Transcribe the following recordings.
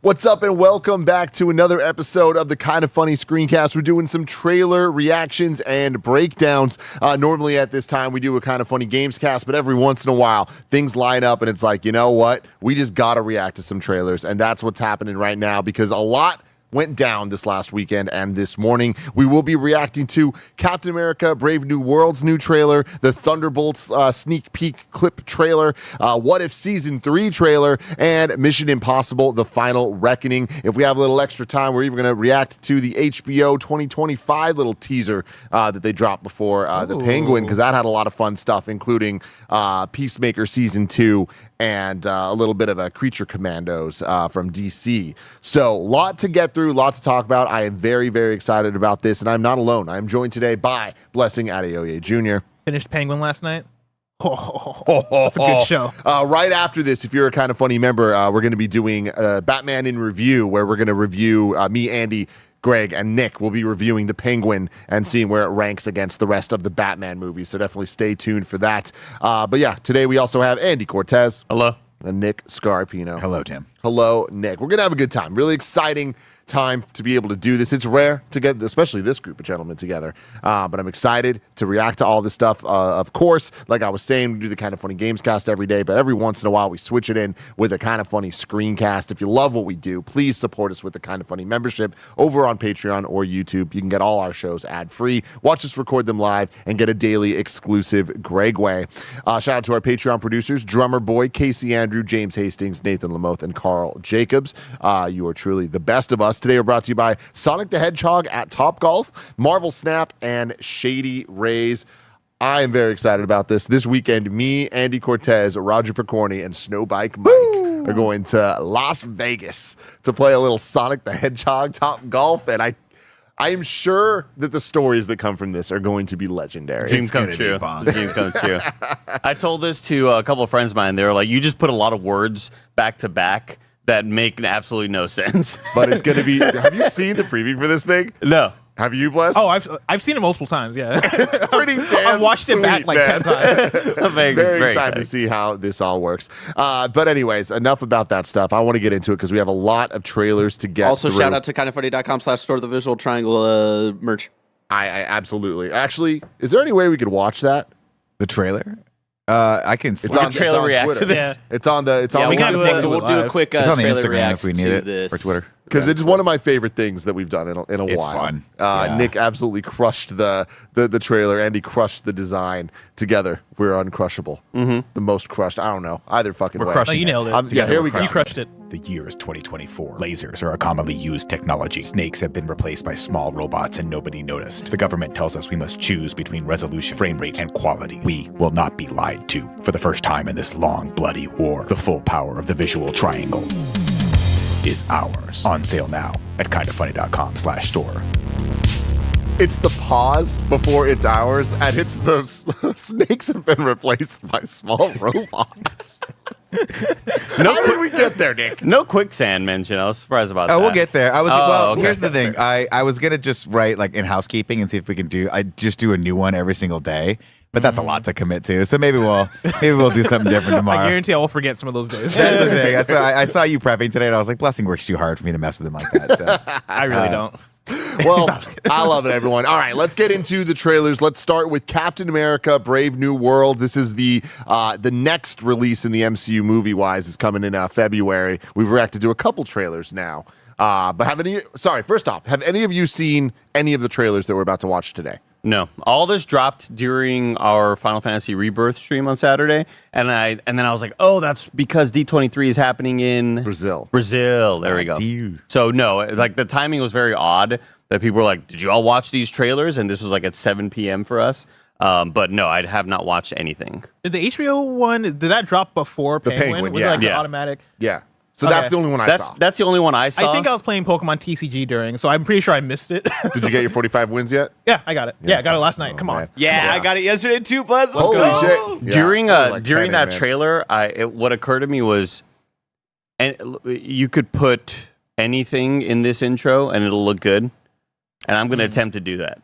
What's up and welcome back to another episode of the Kind of Funny Screencast. We're doing some trailer reactions and breakdowns. Normally at this time we do a Kind of Funny Games cast, but every once in a while things line up and it's like, you know what? We just got to react to some trailers, and that's what's happening right now because a lot went down this last weekend and this morning. We will be reacting to Captain America Brave New World's new trailer, the Thunderbolts sneak peek clip trailer, What If Season 3 trailer, and Mission Impossible The Final Reckoning. If we have a little extra time, we're even going to react to the HBO 2025 little teaser that they dropped before the Penguin, because that had a lot of fun stuff, including Peacemaker Season 2 and a little bit of a Creature Commandos from DC. So, lot to get through, lot to talk about. I am very, very excited about this, and I'm not alone. I am joined today by Blessing Adeoye Jr. Finished Penguin last night. That's a good show. Right after this, if you're a Kind of Funny member, we're going to be doing Batman in Review, where we're going to review me, Andy, Greg, and Nick will be reviewing The Penguin and seeing where it ranks against the rest of the Batman movies. So definitely stay tuned for that. But yeah, today we also have Andy Cortez. Hello. And Nick Scarpino. Hello, Tim. Hello, Nick. We're going to have a good time. Really exciting time to be able to do this. It's rare to get, especially this group of gentlemen together. But I'm excited to react to all this stuff. Of course, like I was saying, we do the Kind of Funny Games cast every day, but every once in a while we switch it in with a Kind of Funny Screencast. If you love what we do, please support us with the Kind of Funny membership over on Patreon or YouTube. You can get all our shows ad-free, watch us record them live, and get a daily exclusive Greg Way. Shout out to our Patreon producers, Drummer Boy, Casey Andrew, James Hastings, Nathan Lamoth, and Carl Jacobs. You are truly the best of us. Today we're brought to you by Sonic the Hedgehog at Topgolf, Marvel Snap, and Shady Rays. I am very excited about this. This weekend, me, Andy Cortez, Roger Picorni, and Snowbike Mike are going to Las Vegas to play a little Sonic the Hedgehog Topgolf, and I am sure that the stories that come from this are going to be legendary. Dreams come true. Dreams come true. I told this to a couple of friends of mine. They were like, you just put a lot of words back to back that make absolutely no sense. But it's going to be... Have you seen the preview for this thing? No. Have you, Bless? Oh, I've seen it multiple times, yeah. It's pretty damn I've watched sweet, it back like man. 10 times. Very excited to see how this all works. But anyways, enough about that stuff. I want to get into it because we have a lot of trailers to get Also, through. shout out to kindoffunny.com/store the visual triangle merch. I absolutely. Actually, is there any way we could watch that? The trailer? I can. It's on trailer react Twitter. to this. Yeah. It's on the. It's on. we the gotta Twitter. make it We'll do a quick It's on the trailer Instagram react if we need to it, this. or Twitter. Because it's one of my favorite things that we've done in a It's while. fun. Yeah. Nick absolutely crushed the trailer. Andy crushed the design. Together, we're uncrushable. The most crushed. I don't know. Either fucking We're way. crushing No, you nailed it. Yeah, here we go. You crushed it. The year is 2024. Lasers are a commonly used technology. Snakes have been replaced by small robots and nobody noticed. The government tells us we must choose between resolution, frame rate, and quality. We will not be lied to. For the first time in this long, bloody war, the full power of the visual triangle is ours. On sale now at kindoffunny.com/store. It's the pause before it's ours, and it's the snakes have been replaced by small robots. How did we get there, Nick? No quicksand mention. I was surprised about that. Oh, we'll get there. I was okay. Here's the thing. I was gonna just write like in housekeeping and see if we can do. I just do a new one every single day, but that's a lot to commit to. So maybe we'll do something different tomorrow. I guarantee I will forget some of those days. That's the thing. That's why I saw you prepping today, and I was like, Blessing works too hard for me to mess with him like that. So. I really don't. Well, I love it, everyone. All right, let's get into the trailers. Let's start with Captain America: Brave New World. This is the next release in the MCU movie-wise. Is coming in February. We've reacted to a couple trailers now. First off, have any of you seen any of the trailers that we're about to watch today? No. All this dropped during our Final Fantasy Rebirth stream on Saturday, and then I was like, oh, that's because D23 is happening in Brazil. There we go. you. So no, like the timing was very odd that people were like, did you all watch these trailers? And this was like at 7 p.m. for us. But no, I have not watched anything. Did the HBO one, did that drop before The Penguin? Penguin, Was yeah. it like Yeah. the automatic? Yeah. So Okay. that's the only one I saw. That's the only one I saw. I think I was playing Pokemon TCG during, so I'm pretty sure I missed it. Did you get your 45 wins yet? Yeah, I got it. Yeah, I got it last night. Oh, Come on. man. Yeah, I got it yesterday too, Bless. Let's Holy go. shit. Yeah. during Like during 10 that man. trailer, what occurred to me was, and you could put anything in this intro and it'll look good, and I'm going to attempt to do that.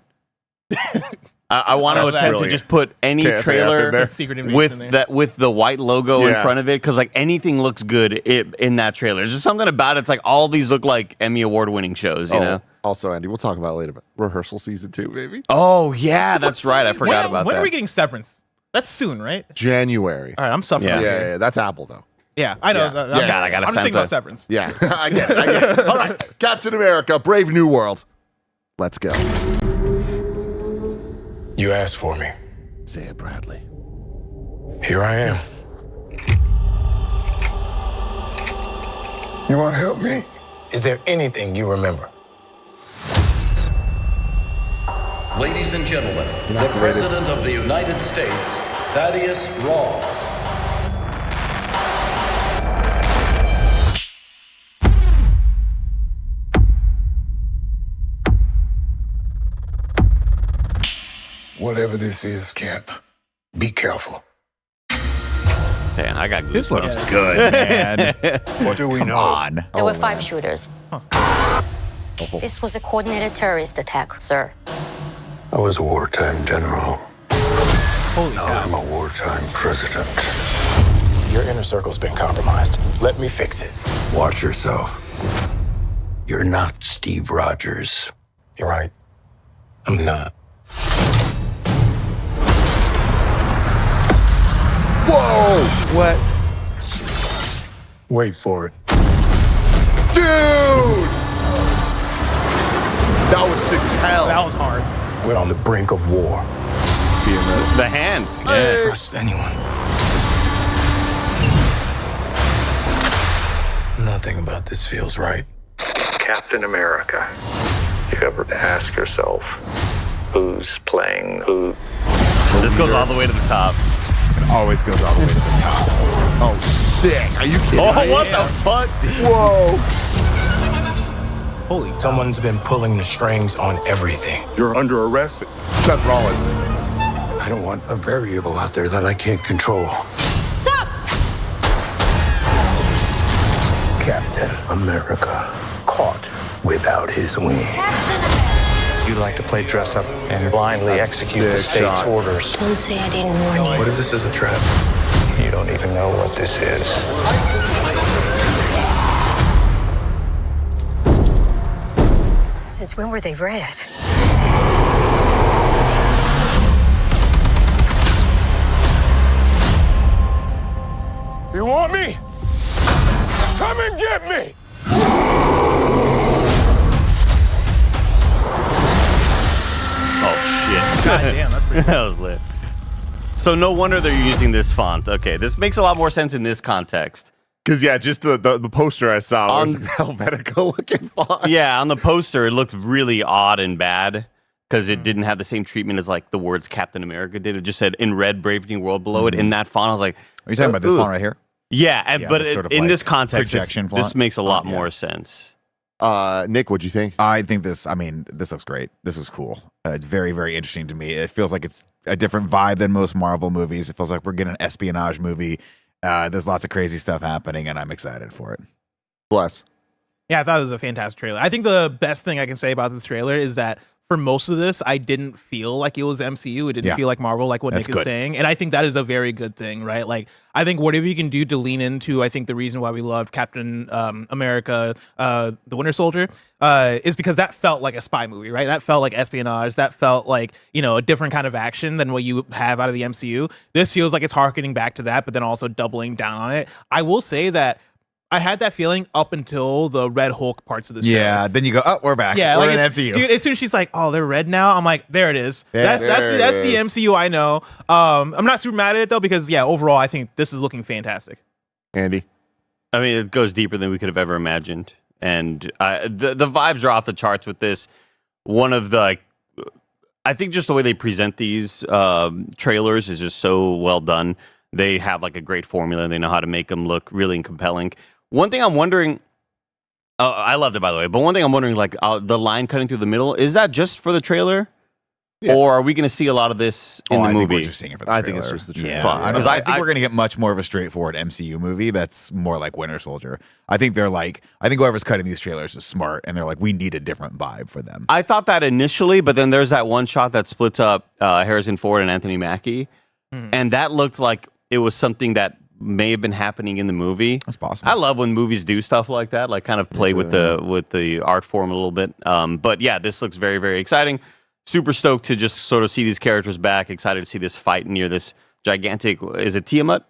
I want to That's attempt to brilliant. just put any KFAF in trailer there. Secret invasion in there. with the white logo in Yeah. front of it, because like anything looks good in that trailer. There's just something about it. It's like all these look like Emmy Award winning shows, you know? Also, Andy, we'll talk about it later, but rehearsal season 2, maybe Oh yeah, that's right. I forgot about when that. are we getting Severance? That's soon, right? January. All right, I'm suffering. Yeah. over Yeah, here. yeah, that's Apple though. Yeah, I know. Yeah. I'm Yeah, just, God, I gotta I'm just send thinking about that. Severance. Yeah, I get it. All right, Captain America, Brave New World. Let's go. You asked for me. Say it, Bradley. Here I am. You want to help me? Is there anything you remember? Ladies and gentlemen, the President of the United States, Thaddeus Ross. Whatever this is, Cap, be careful. Man, I got goosebumps. This looks good, man. What do we know? On. There were 5 shooters. This was a coordinated terrorist attack, sir. I was a wartime general. Holy Now cow. I'm a wartime president. Your inner circle's been compromised. Let me fix it. Watch yourself. You're not Steve Rogers. You're right. I'm not. Whoa, What? Wait for it. dude! That was sick as hell. That was hard. We're on the brink of war. The hand. Can't trust anyone. Nothing about this feels right. Captain America. You ever ask yourself who's playing who? This goes all the way to the top. It always goes all the way to the top. Oh, sick. Are you kidding? Oh, me? what the fuck? Whoa. Holy cow. Someone's been pulling the strings on everything. You're under arrest. Seth Rollins. I don't want a variable out there that I can't control. Stop! Captain America caught without his wings. You like to play dress up and blindly execute the sick state's shot. orders. Don't say I didn't warn you. What if this is a trap? You don't even know what this is. Since when were they red? You want me? Come and get me! Oh shit. God damn, that's pretty That was lit. So no wonder they're using this font. Okay, this makes a lot more sense in this context. Because, yeah, just the poster I saw was On- like Helvetica looking font. Yeah, on the poster it looked really odd and bad because it didn't have the same treatment as like the words Captain America did. It just said in red Brave New World below it in that font. I was like, Are you talking about this "Ugh." font right here? Yeah, Yeah, but this sort of, in like, this context, projection this font. makes a lot Yeah. more sense. Nick, what'd you think? I think this looks great. This was cool. It's very, very interesting to me. It feels like it's a different vibe than most Marvel movies. It feels like we're getting an espionage movie. There's lots of crazy stuff happening, and I'm excited for it. Bless. Yeah, I thought it was a fantastic trailer. I think the best thing I can say about this trailer is that for most of this, I didn't feel like it was MCU. It didn't Yeah. feel like Marvel, like what That's Nick is good. saying. And I think that is a very good thing, right? Like, I think whatever you can do to lean into, I think the reason why we loved Captain America, the Winter Soldier, is because that felt like a spy movie, right? That felt like espionage. That felt like, you know, a different kind of action than what you have out of the MCU. This feels like it's harkening back to that, but then also doubling down on it. I will say that I had that feeling up until the Red Hulk parts of this trailer. Yeah, then you go, oh, we're back. Yeah, we're like in as, MCU. dude. As soon as she's like, "Oh, they're red now," I'm like, "There it is." Yeah, That's the MCU I know. I'm not super mad at it though because yeah, overall I think this is looking fantastic. Andy. I mean, it goes deeper than we could have ever imagined, and the vibes are off the charts with this. One of the, like, I think just the way they present these trailers is just so well done. They have like a great formula. They know how to make them look really compelling. One thing I'm wondering, I loved it by the way, but one thing I'm wondering, like the line cutting through the middle, is that just for the trailer, Or are we going to see a lot of this in the I think movie? we're just seeing it for the I trailer. think it's just the trailer. Yeah, Fine. I think we're going to get much more of a straightforward MCU movie that's more like Winter Soldier. I think whoever's cutting these trailers is smart, and they're like, we need a different vibe for them. I thought that initially, but then there's that one shot that splits up Harrison Ford and Anthony Mackie, and that looked like it was something that may have been happening in the movie. That's possible. I love when movies do stuff like that, like kind of play with the art form a little bit. But yeah, this looks very, very exciting. Super stoked to just sort of see these characters back. Excited to see this fight near this gigantic, is it Tiamat?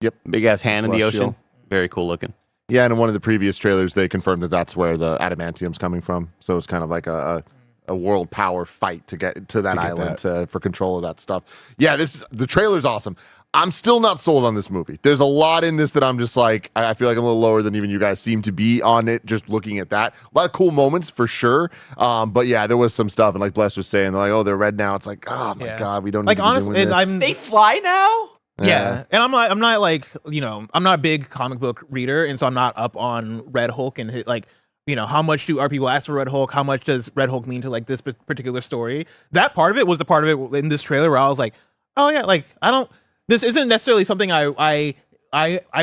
Yep. Big ass hand in the Celestial. ocean. Very cool looking. Yeah, and in one of the previous trailers, they confirmed that that's where the adamantium's coming from. So it's kind of like a world power fight to get to that island for control of that stuff. Yeah, the trailer's awesome. I'm still not sold on this movie. There's a lot in this that I'm just like, I feel like I'm a little lower than even you guys seem to be on it, just looking at that. A lot of cool moments for sure. But yeah, there was some stuff, and like Bless was saying, they're like, oh, they're red now. It's like, oh my God, we don't like need to be honestly, doing this. They fly now? Yeah. And I'm not like, I'm not a big comic book reader, and so I'm not up on Red Hulk and like, how much are people ask for Red Hulk? How much does Red Hulk mean to like this particular story? That part of it was the part of it in this trailer where I was like, oh yeah, like this isn't necessarily something I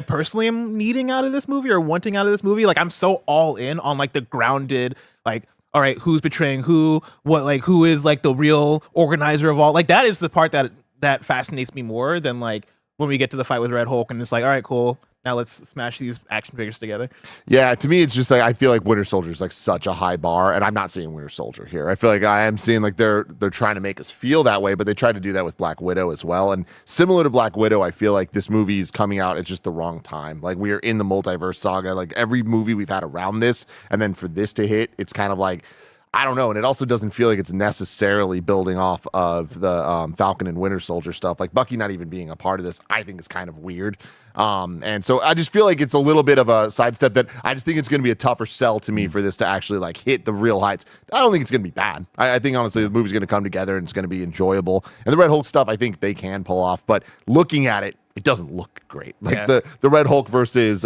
personally am needing out of this movie or wanting out of this movie. Like I'm so all in on like the grounded, like, all right, who's betraying who, who is like the real organizer of all, like that is the part that fascinates me more than like when we get to the fight with Red Hulk and it's like, all right, cool. Now let's smash these action figures together. Yeah, to me, it's just like I feel like Winter Soldier is like such a high bar, and I'm not seeing Winter Soldier here. I feel like I am seeing like they're trying to make us feel that way, but they tried to do that with Black Widow as well. And similar to Black Widow, I feel like this movie is coming out at just the wrong time. Like we are in the multiverse saga. Like every movie we've had around this, and then for this to hit, it's kind of like, I don't know. And it also doesn't feel like it's necessarily building off of the Falcon and Winter Soldier stuff. Like Bucky not even being a part of this, I think is kind of weird. And so I just feel like it's a little bit of a sidestep that I just think it's going to be a tougher sell to me for this to actually like hit the real heights. I don't think it's going to be bad. I think honestly the movie's going to come together and it's going to be enjoyable. And the Red Hulk stuff, I think they can pull off. But looking at it, it doesn't look great. Like the Red Hulk versus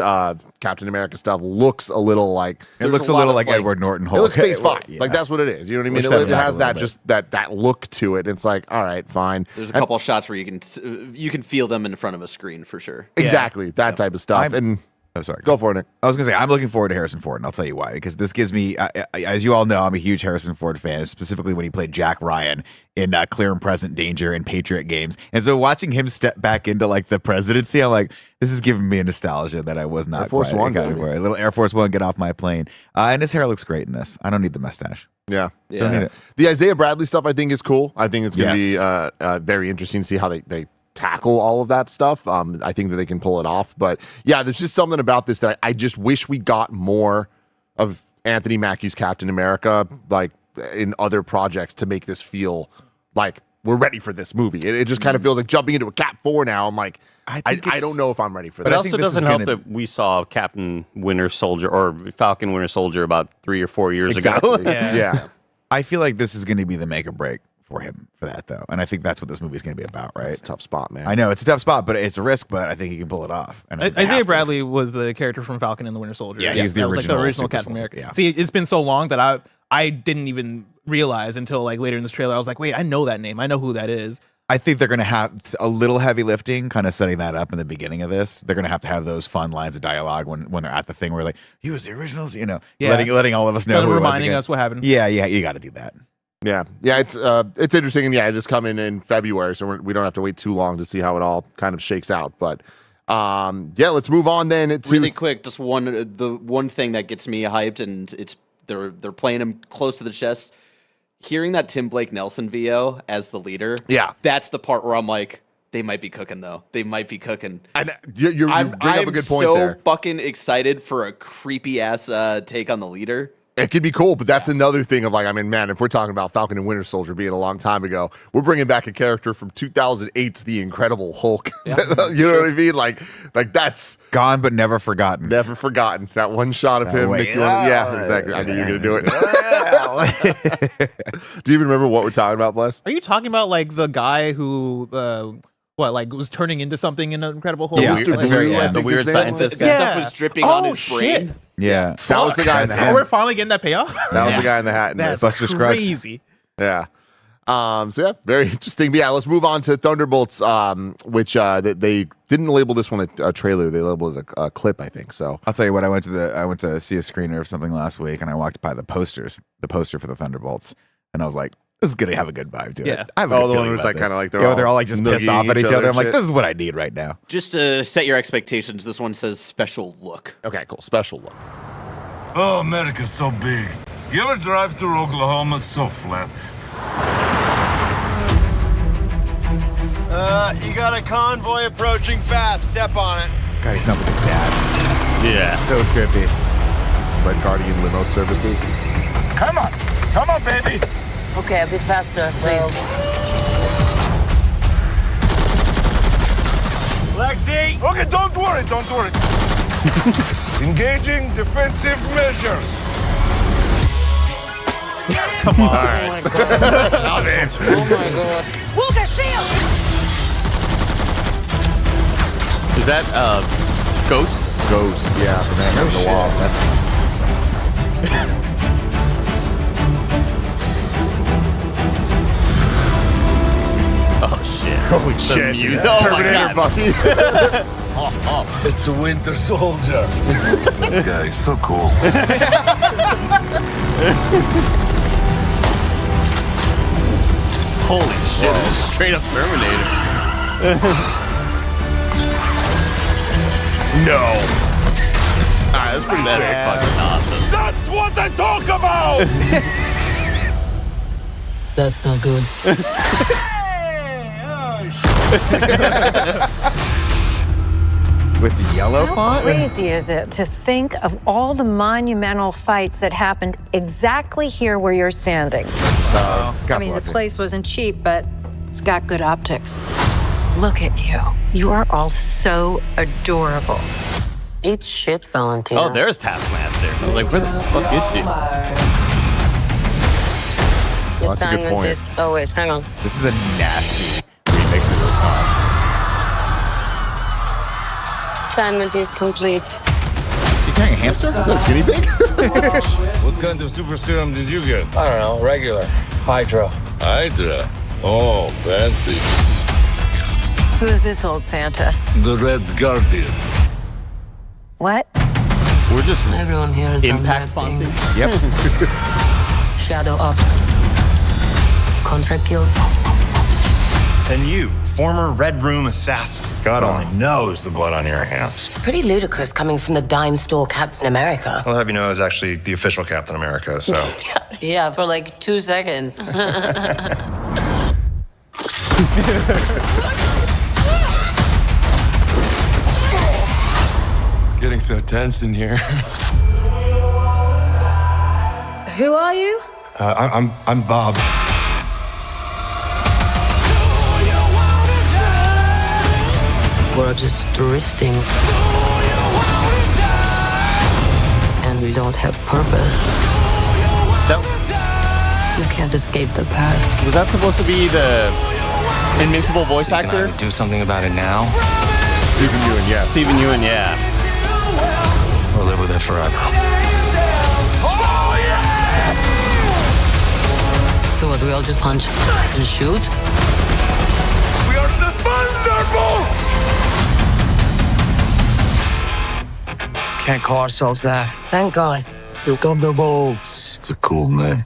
Captain America stuff looks a little like It looks a little like Edward Norton Hulk. it looks Phase 5. Yeah. Like that's what it is. You know what I mean? Push that It back has a that little just that look to it. It's like, all right, fine. There's a couple of shots where you can feel them in front of a screen for sure. Exactly that type of stuff. Oh, sorry. Go for it, Nick. I was going to say, I'm looking forward to Harrison Ford, and I'll tell you why. Because this gives me, as you all know, I'm a huge Harrison Ford fan, specifically when he played Jack Ryan in Clear and Present Danger and Patriot Games. And so watching him step back into like the presidency, I'm like, this is giving me a nostalgia that I was not Air Force quite One, accounting for. A little Air Force One, get off my plane. And his hair looks great in this. I don't need the mustache. Yeah. Don't need it. The Isaiah Bradley stuff I think is cool. I think it's going to Yes. be very interesting to see how they tackle all of that stuff. I think that they can pull it off. But yeah, there's just something about this that I just wish we got more of Anthony Mackie's Captain America, like in other projects, to make this feel like we're ready for this movie. It just kind of feels like jumping into a Cap 4 now. I'm like, I don't know if I'm ready for But that. it also doesn't help that we saw Captain Winter Soldier or Falcon Winter Soldier about 3 or 4 years ago. Exactly. Yeah. Yeah. I feel like this is going to be the make or break for him for that, though. And I think that's what this movie is going to be about, right? It's a tough spot, man. I know it's a tough spot, but it's a risk, but I think he can pull it off. And they have Isaiah to. Bradley was the character from Falcon and the Winter Soldier. Yeah, he was the that was like the original original Super Captain Soldier, America. yeah. See, it's been so long that I didn't even realize until like later in this trailer. I was like, wait, I know that name. I know who that is. I think they're going to have a little heavy lifting, kind of setting that up in the beginning of this. They're going to have those fun lines of dialogue when they're at the thing where like, he was the originals, Yeah. letting all of us know who it was reminding again. us what happened. Yeah, you got to do that. Yeah, it's interesting, and yeah, it just come in February, so we don't have to wait too long to see how it all kind of shakes out. But yeah, let's move on then. It's Really quick, just the one thing that gets me hyped, and they're playing him close to the chest. Hearing that Tim Blake Nelson VO as the leader, Yeah. that's the part where I'm like, they might be cooking though. They might be cooking. And you bring up a good point so there. fucking excited for a creepy ass take on the leader. It could be cool, but that's another thing of like, I mean, man, if we're talking about Falcon and Winter Soldier being a long time ago, we're bringing back a character from 2008's The Incredible Hulk. Yeah, you know what I mean? Like that's Gone but never forgotten. never forgotten. That one shot of him. wait. Yeah, exactly. I knew you were going to do it. Do you even remember what we're talking about, Bless? Are you talking about like the guy who was turning into something in Incredible Hulk? Yeah, Mr. at the Blue, very I end. The think weird his name scientist was. guy. Stuff was dripping on his brain. Shit. Yeah. That was the guy in the Oh, hat. we're finally getting that payoff. That was the guy in the hat in That's this. Buster Scruggs. crazy. Yeah. So yeah, very interesting. But yeah, let's move on to Thunderbolts, which they didn't label this one a trailer; they labeled it a clip, I think. So I'll tell you what. I went to see a screener of something last week, and I walked by the poster for the Thunderbolts, and I was like, "This is gonna have a good vibe to it." I have a good the one feeling was about like kind of like they're all like just pissed off at each other. I'm like, shit. this is what I need right now. Just to set your expectations, this one says special look. Okay, cool. Special look. Oh, America's so big. You ever drive through Oklahoma? It's so flat. You got a convoy approaching fast. Step on it. God, he sounds like his dad. Yeah. So trippy. Red Guardian limo services. Come on, baby. Okay, a bit faster, please. Lexi! Okay, don't worry. Engaging defensive measures. Come on. Love it. Oh my god. Luca, shield! Is that Ghost? Ghost, yeah, from Man on the Wall. Oh shit! Holy The shit! music. Yeah. Oh my Terminator God. Bucky. It's a winter soldier. That guy is so cool. Holy shit! This is straight up Terminator. No. Alright, that's pretty That's sick. fucking awesome. That's what I talk about. That's not good. With the yellow How font? crazy is it to think of all the monumental fights that happened exactly here where you're standing? God I mean, the bless you. place wasn't cheap, but it's got good optics. Look at you. You are all so adorable. Eat shit, Valentina. Oh, there's Taskmaster. I was like, where the fuck is she? That's a good point. Oh, wait, hang on. This is a nasty remix of this song. Assignment is complete. You carrying a hamster? Is that a guinea pig? What kind of super serum did you get? I don't know, regular. Hydra. Hydra. Oh, fancy. Who is this old Santa? The Red Guardian. What? We're just Everyone here has done impact bad things. fonting. Yep. Shadow ops. Contract kills. And you, former Red Room assassin. God only knows the blood on your hands. Pretty ludicrous coming from the dime store Captain America. I'll have you know I was actually the official Captain America, so. Yeah, for like 2 seconds. It's getting so tense in here. Who are you? I'm Bob. We're just drifting. And we don't have purpose. You can't escape the past. Was that supposed to be the Invincible voice actor? Do something about it now, Stephen Ewan, yeah. Stephen Ewan, yeah. or live with it forever. So what, we all just punch and shoot? We are the Thunderbolts! Can't call ourselves that. Thank God. The Thunderbolts. It's a cool name.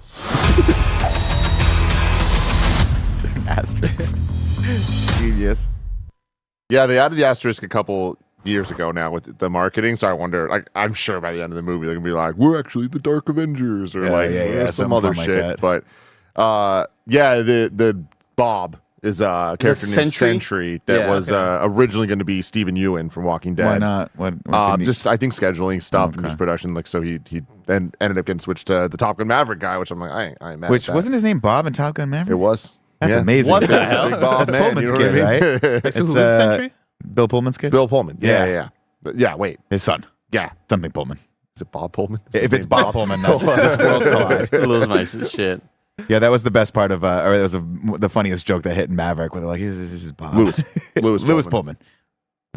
Asterisk. Genius. Yeah, they added the asterisk a couple years ago now with the marketing, so I wonder, like, I'm sure by the end of the movie they're gonna be like, we're actually the Dark Avengers, or some something other fun like shit. that. But yeah, the Bob is a character named Sentry? Sentry that Yeah, was originally going to be Stephen Ewan from Walking Dead. Why not? What couldn't he- Just I think scheduling stuff and Okay. just production, like, so he then ended up getting switched to the Top Gun Maverick guy, which I'm like, I ain't mad at Which that. wasn't his name Bob in Top Gun Maverick? It was. That's Yeah. amazing. What the hell? Big Bob That's man, Pullman's you know what I kid, mean? right? So who is Sentry? Bill Pullman's kid? Bill Pullman. Yeah, Yeah. yeah. But yeah, wait. His son. Yeah. Something Pullman. Is it Bob Pullman? Is his If it's name Bob Pullman, that's this world's collide. Those nice as shit. Yeah, that was the best part of, or it was the funniest joke that hit in Maverick, where they're like, this is Bob. Lewis Pullman.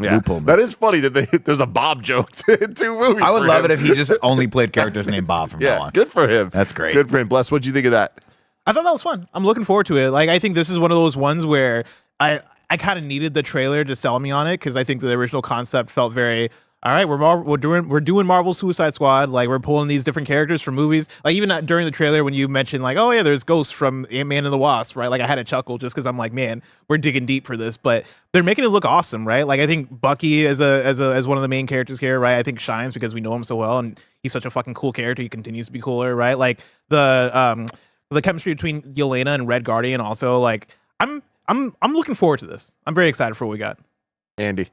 Yeah. Lou Pullman. That is funny that there's a Bob joke in 2 movies. I would for love him. it if he just only played characters named Bob from now Yeah, on. good for him. That's great. Good for him. Bless, what'd you think of that? I thought that was fun. I'm looking forward to it. Like, I think this is one of those ones where I kind of needed the trailer to sell me on it, because I think the original concept felt very, all right, we're doing Marvel Suicide Squad. Like, we're pulling these different characters from movies. Like, even during the trailer when you mentioned like, oh yeah, there's Ghost from Ant-Man and the Wasp, right? Like, I had a chuckle just because I'm like, man, we're digging deep for this. But they're making it look awesome, right? Like, I think Bucky as one of the main characters here, right? I think shines because we know him so well, and he's such a fucking cool character. He continues to be cooler, right? Like the chemistry between Yelena and Red Guardian also. Like, I'm looking forward to this. I'm very excited for what we got. Andy.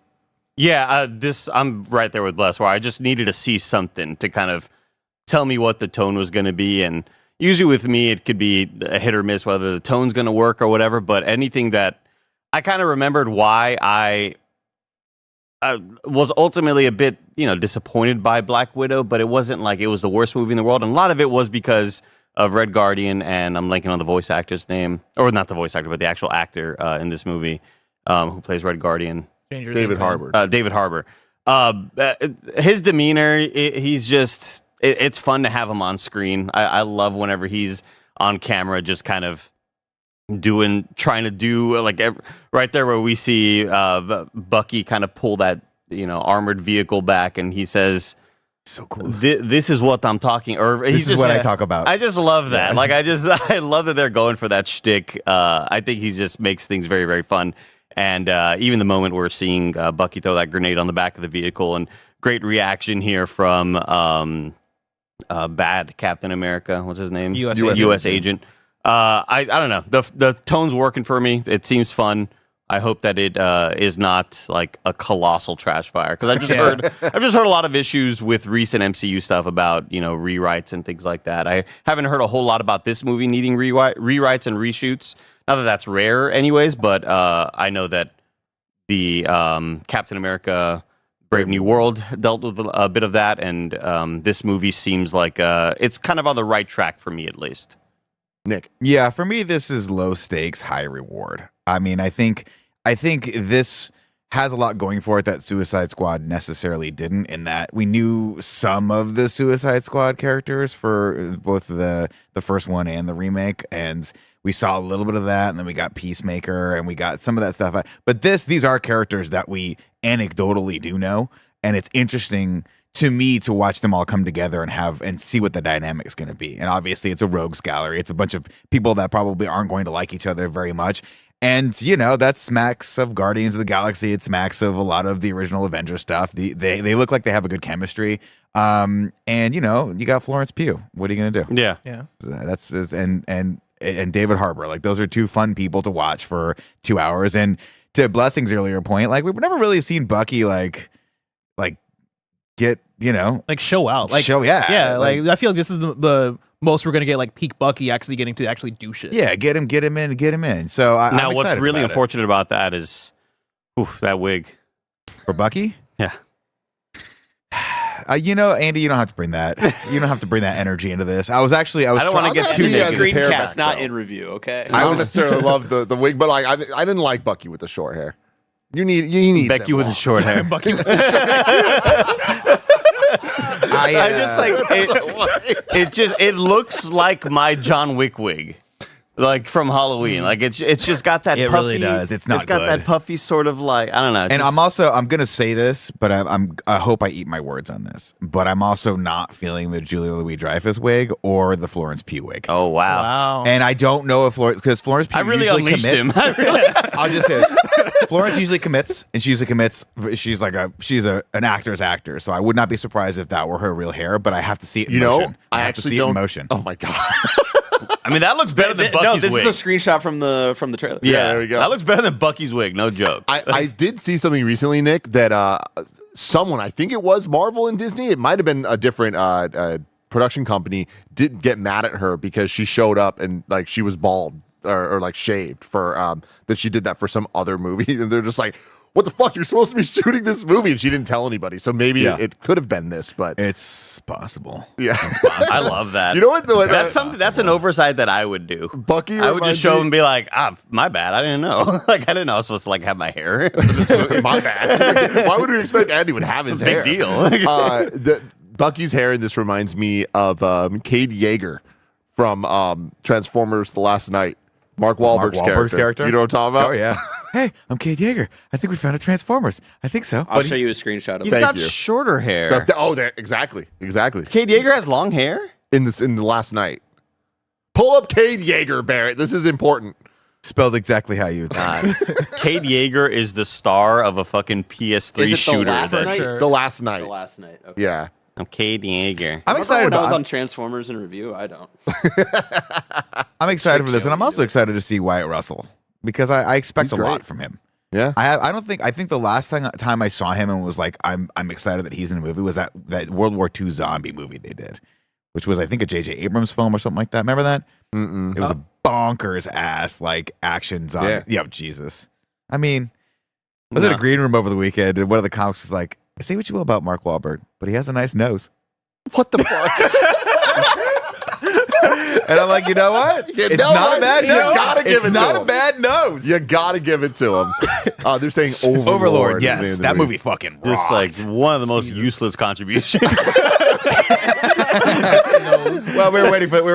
Yeah, I'm right there with Bless, where I just needed to see something to kind of tell me what the tone was going to be. And usually with me, it could be a hit or miss, whether the tone's going to work or whatever. But anything that I kind of remembered why I was ultimately a bit, disappointed by Black Widow, but it wasn't like it was the worst movie in the world. And a lot of it was because of Red Guardian, and I'm blanking on the voice actor's name, or not the voice actor, but the actual actor in this movie who plays Red Guardian. David Harbour. David Harbour. His demeanor, he's just, it's fun to have him on screen. I love whenever he's on camera, just kind of trying to do, like, right there where we see Bucky kind of pull that, armored vehicle back, and he says, so cool. This is what I'm talking, or this is what I talk about. I just love that. Like, I love that they're going for that shtick. I think he just makes things very, very fun. And even the moment we're seeing Bucky throw that grenade on the back of the vehicle, and great reaction here from bad Captain America. What's his name? U.S. agent. I don't know. The tone's working for me. It seems fun. I hope that it is not like a colossal trash fire, because I've just heard a lot of issues with recent MCU stuff about rewrites and things like that. I haven't heard a whole lot about this movie needing rewrites and reshoots. Not that that's rare, anyways, but I know that the Captain America Brave New World dealt with a bit of that, and this movie seems like it's kind of on the right track for me, at least. Nick. Yeah, for me, this is low stakes, high reward. I mean, I think this has a lot going for it that Suicide Squad necessarily didn't, in that we knew some of the Suicide Squad characters for both the first one and the remake, and we saw a little bit of that, and then we got Peacemaker, and we got some of that stuff. But these are characters that we anecdotally do know, and it's interesting to me to watch them all come together and see what the dynamic is going to be. And obviously, it's a rogues gallery. It's a bunch of people that probably aren't going to like each other very much. And, that smacks of Guardians of the Galaxy. It smacks of a lot of the original Avengers stuff. They look like they have a good chemistry. And, you got Florence Pugh. What are you going to do? Yeah. That's and David Harbour. Like, those are two fun people to watch for 2 hours. And to Blessing's earlier point, like, we've never really seen Bucky, like get, like show out. Like, yeah. Like, I feel like this is the most we're gonna get, like, peak Bucky actually getting to actually do shit. Yeah, get him in. So now, I'm what's really about unfortunate about that is, that wig for Bucky. Yeah. Andy, you don't have to bring that. You don't have to bring that energy into this. I don't want to get too screencast, not in review. Okay. I don't necessarily love the wig, but like I didn't like Bucky with the short hair. You need Becky with the short hair. Bucky with the short hair. I just like it looks like my John Wick wig, like from Halloween. Like it's just got that. It puffy, really does. It's not. It's got good. that puffy sort of, like, I don't know. And I'm gonna say this, but I hope I eat my words on this. But I'm also not feeling the Julia Louis-Dreyfus wig or the Florence Pugh wig. Oh wow! And I don't know if Florence Pugh I really usually unleashed commits. him. I'll just say Florence usually commits, and she usually commits. She's an actor's actor, so I would not be surprised if that were her real hair. But I have to see it in motion. I have actually to see don't. it in motion. Oh my god! I mean, that looks better than Bucky's No, this wig. is a screenshot from the trailer. Yeah, there we go. That looks better than Bucky's wig. No joke. I did see something recently, Nick, that someone, I think it was Marvel and Disney, it might have been a different production company, did get mad at her because she showed up and like she was bald or like shaved for that she did that for some other movie, and they're just like, what the fuck? You're supposed to be shooting this movie, and she didn't tell anybody. So maybe it could have been this, but it's possible. Yeah, I love that. You know what? That's something. That's an oversight that I would do. Bucky, I would just show him and be like, my bad. I didn't know. Like, I didn't know I was supposed to like have my hair. My bad. Why would we expect Andy would have his hair? Big deal. Bucky's hair in this reminds me of Cade Yeager from Transformers: The Last Night. Mark Wahlberg's character. You know what I'm talking about? Oh yeah. Hey, I'm Cade Yeager. I think we found a Transformers. I think so. I'll show you a screenshot of He's it. got shorter hair. Exactly. Cade Yeager has long hair? In The Last Night. Pull up Cade Yeager, Barrett. This is important. Spelled exactly how you. Cade Yeager is the star of a fucking PS3 Is it shooter. The Last Night? The Last Night. The Last Night. Okay. Yeah. I'm Cade Yeager. I'm excited When I was about. on Transformers in review. I don't. I'm excited for this, and I'm also excited to see Wyatt Russell because I expect He's a lot great. from him. Yeah. I think the last time I saw him and was like, I'm excited that he's in a movie was that World War II zombie movie they did, which was I think a J.J. Abrams film or something like that. Remember that? It was a bonkers ass like action zombie. Yeah, Jesus. I mean, I was in a green room over the weekend, and one of the comics was like, "Say what you will about Mark Wahlberg, but he has a nice nose." What the fuck? And I'm like, you know what? It's not a bad nose. You gotta give it to him. It's not a bad nose. You gotta give it to him. They're saying Overlord. is Yes, the name that of the movie fucking Just rocks. like one of the most useless contributions. Well, we were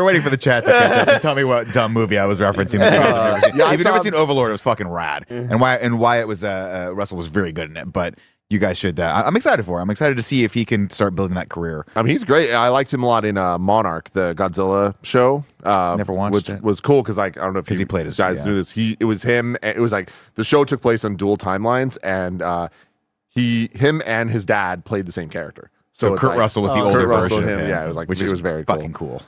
waiting for the chat to catch up and tell me what dumb movie I was referencing. If you've never seen Overlord, it was fucking rad. And Wyatt was Russell was very good in it. But you guys should. I'm excited for him. I'm excited to see if he can start building that career. I mean, he's great. I liked him a lot in Monarch, the Godzilla show. Never watched which it. was cool because like I don't know if he played his guys knew this. It was him. It was like the show took place on dual timelines, and him and his dad played the same character. So it's Kurt like, Russell was the Kurt older Russell version and of him. Yeah, it was like which it is was very fucking cool.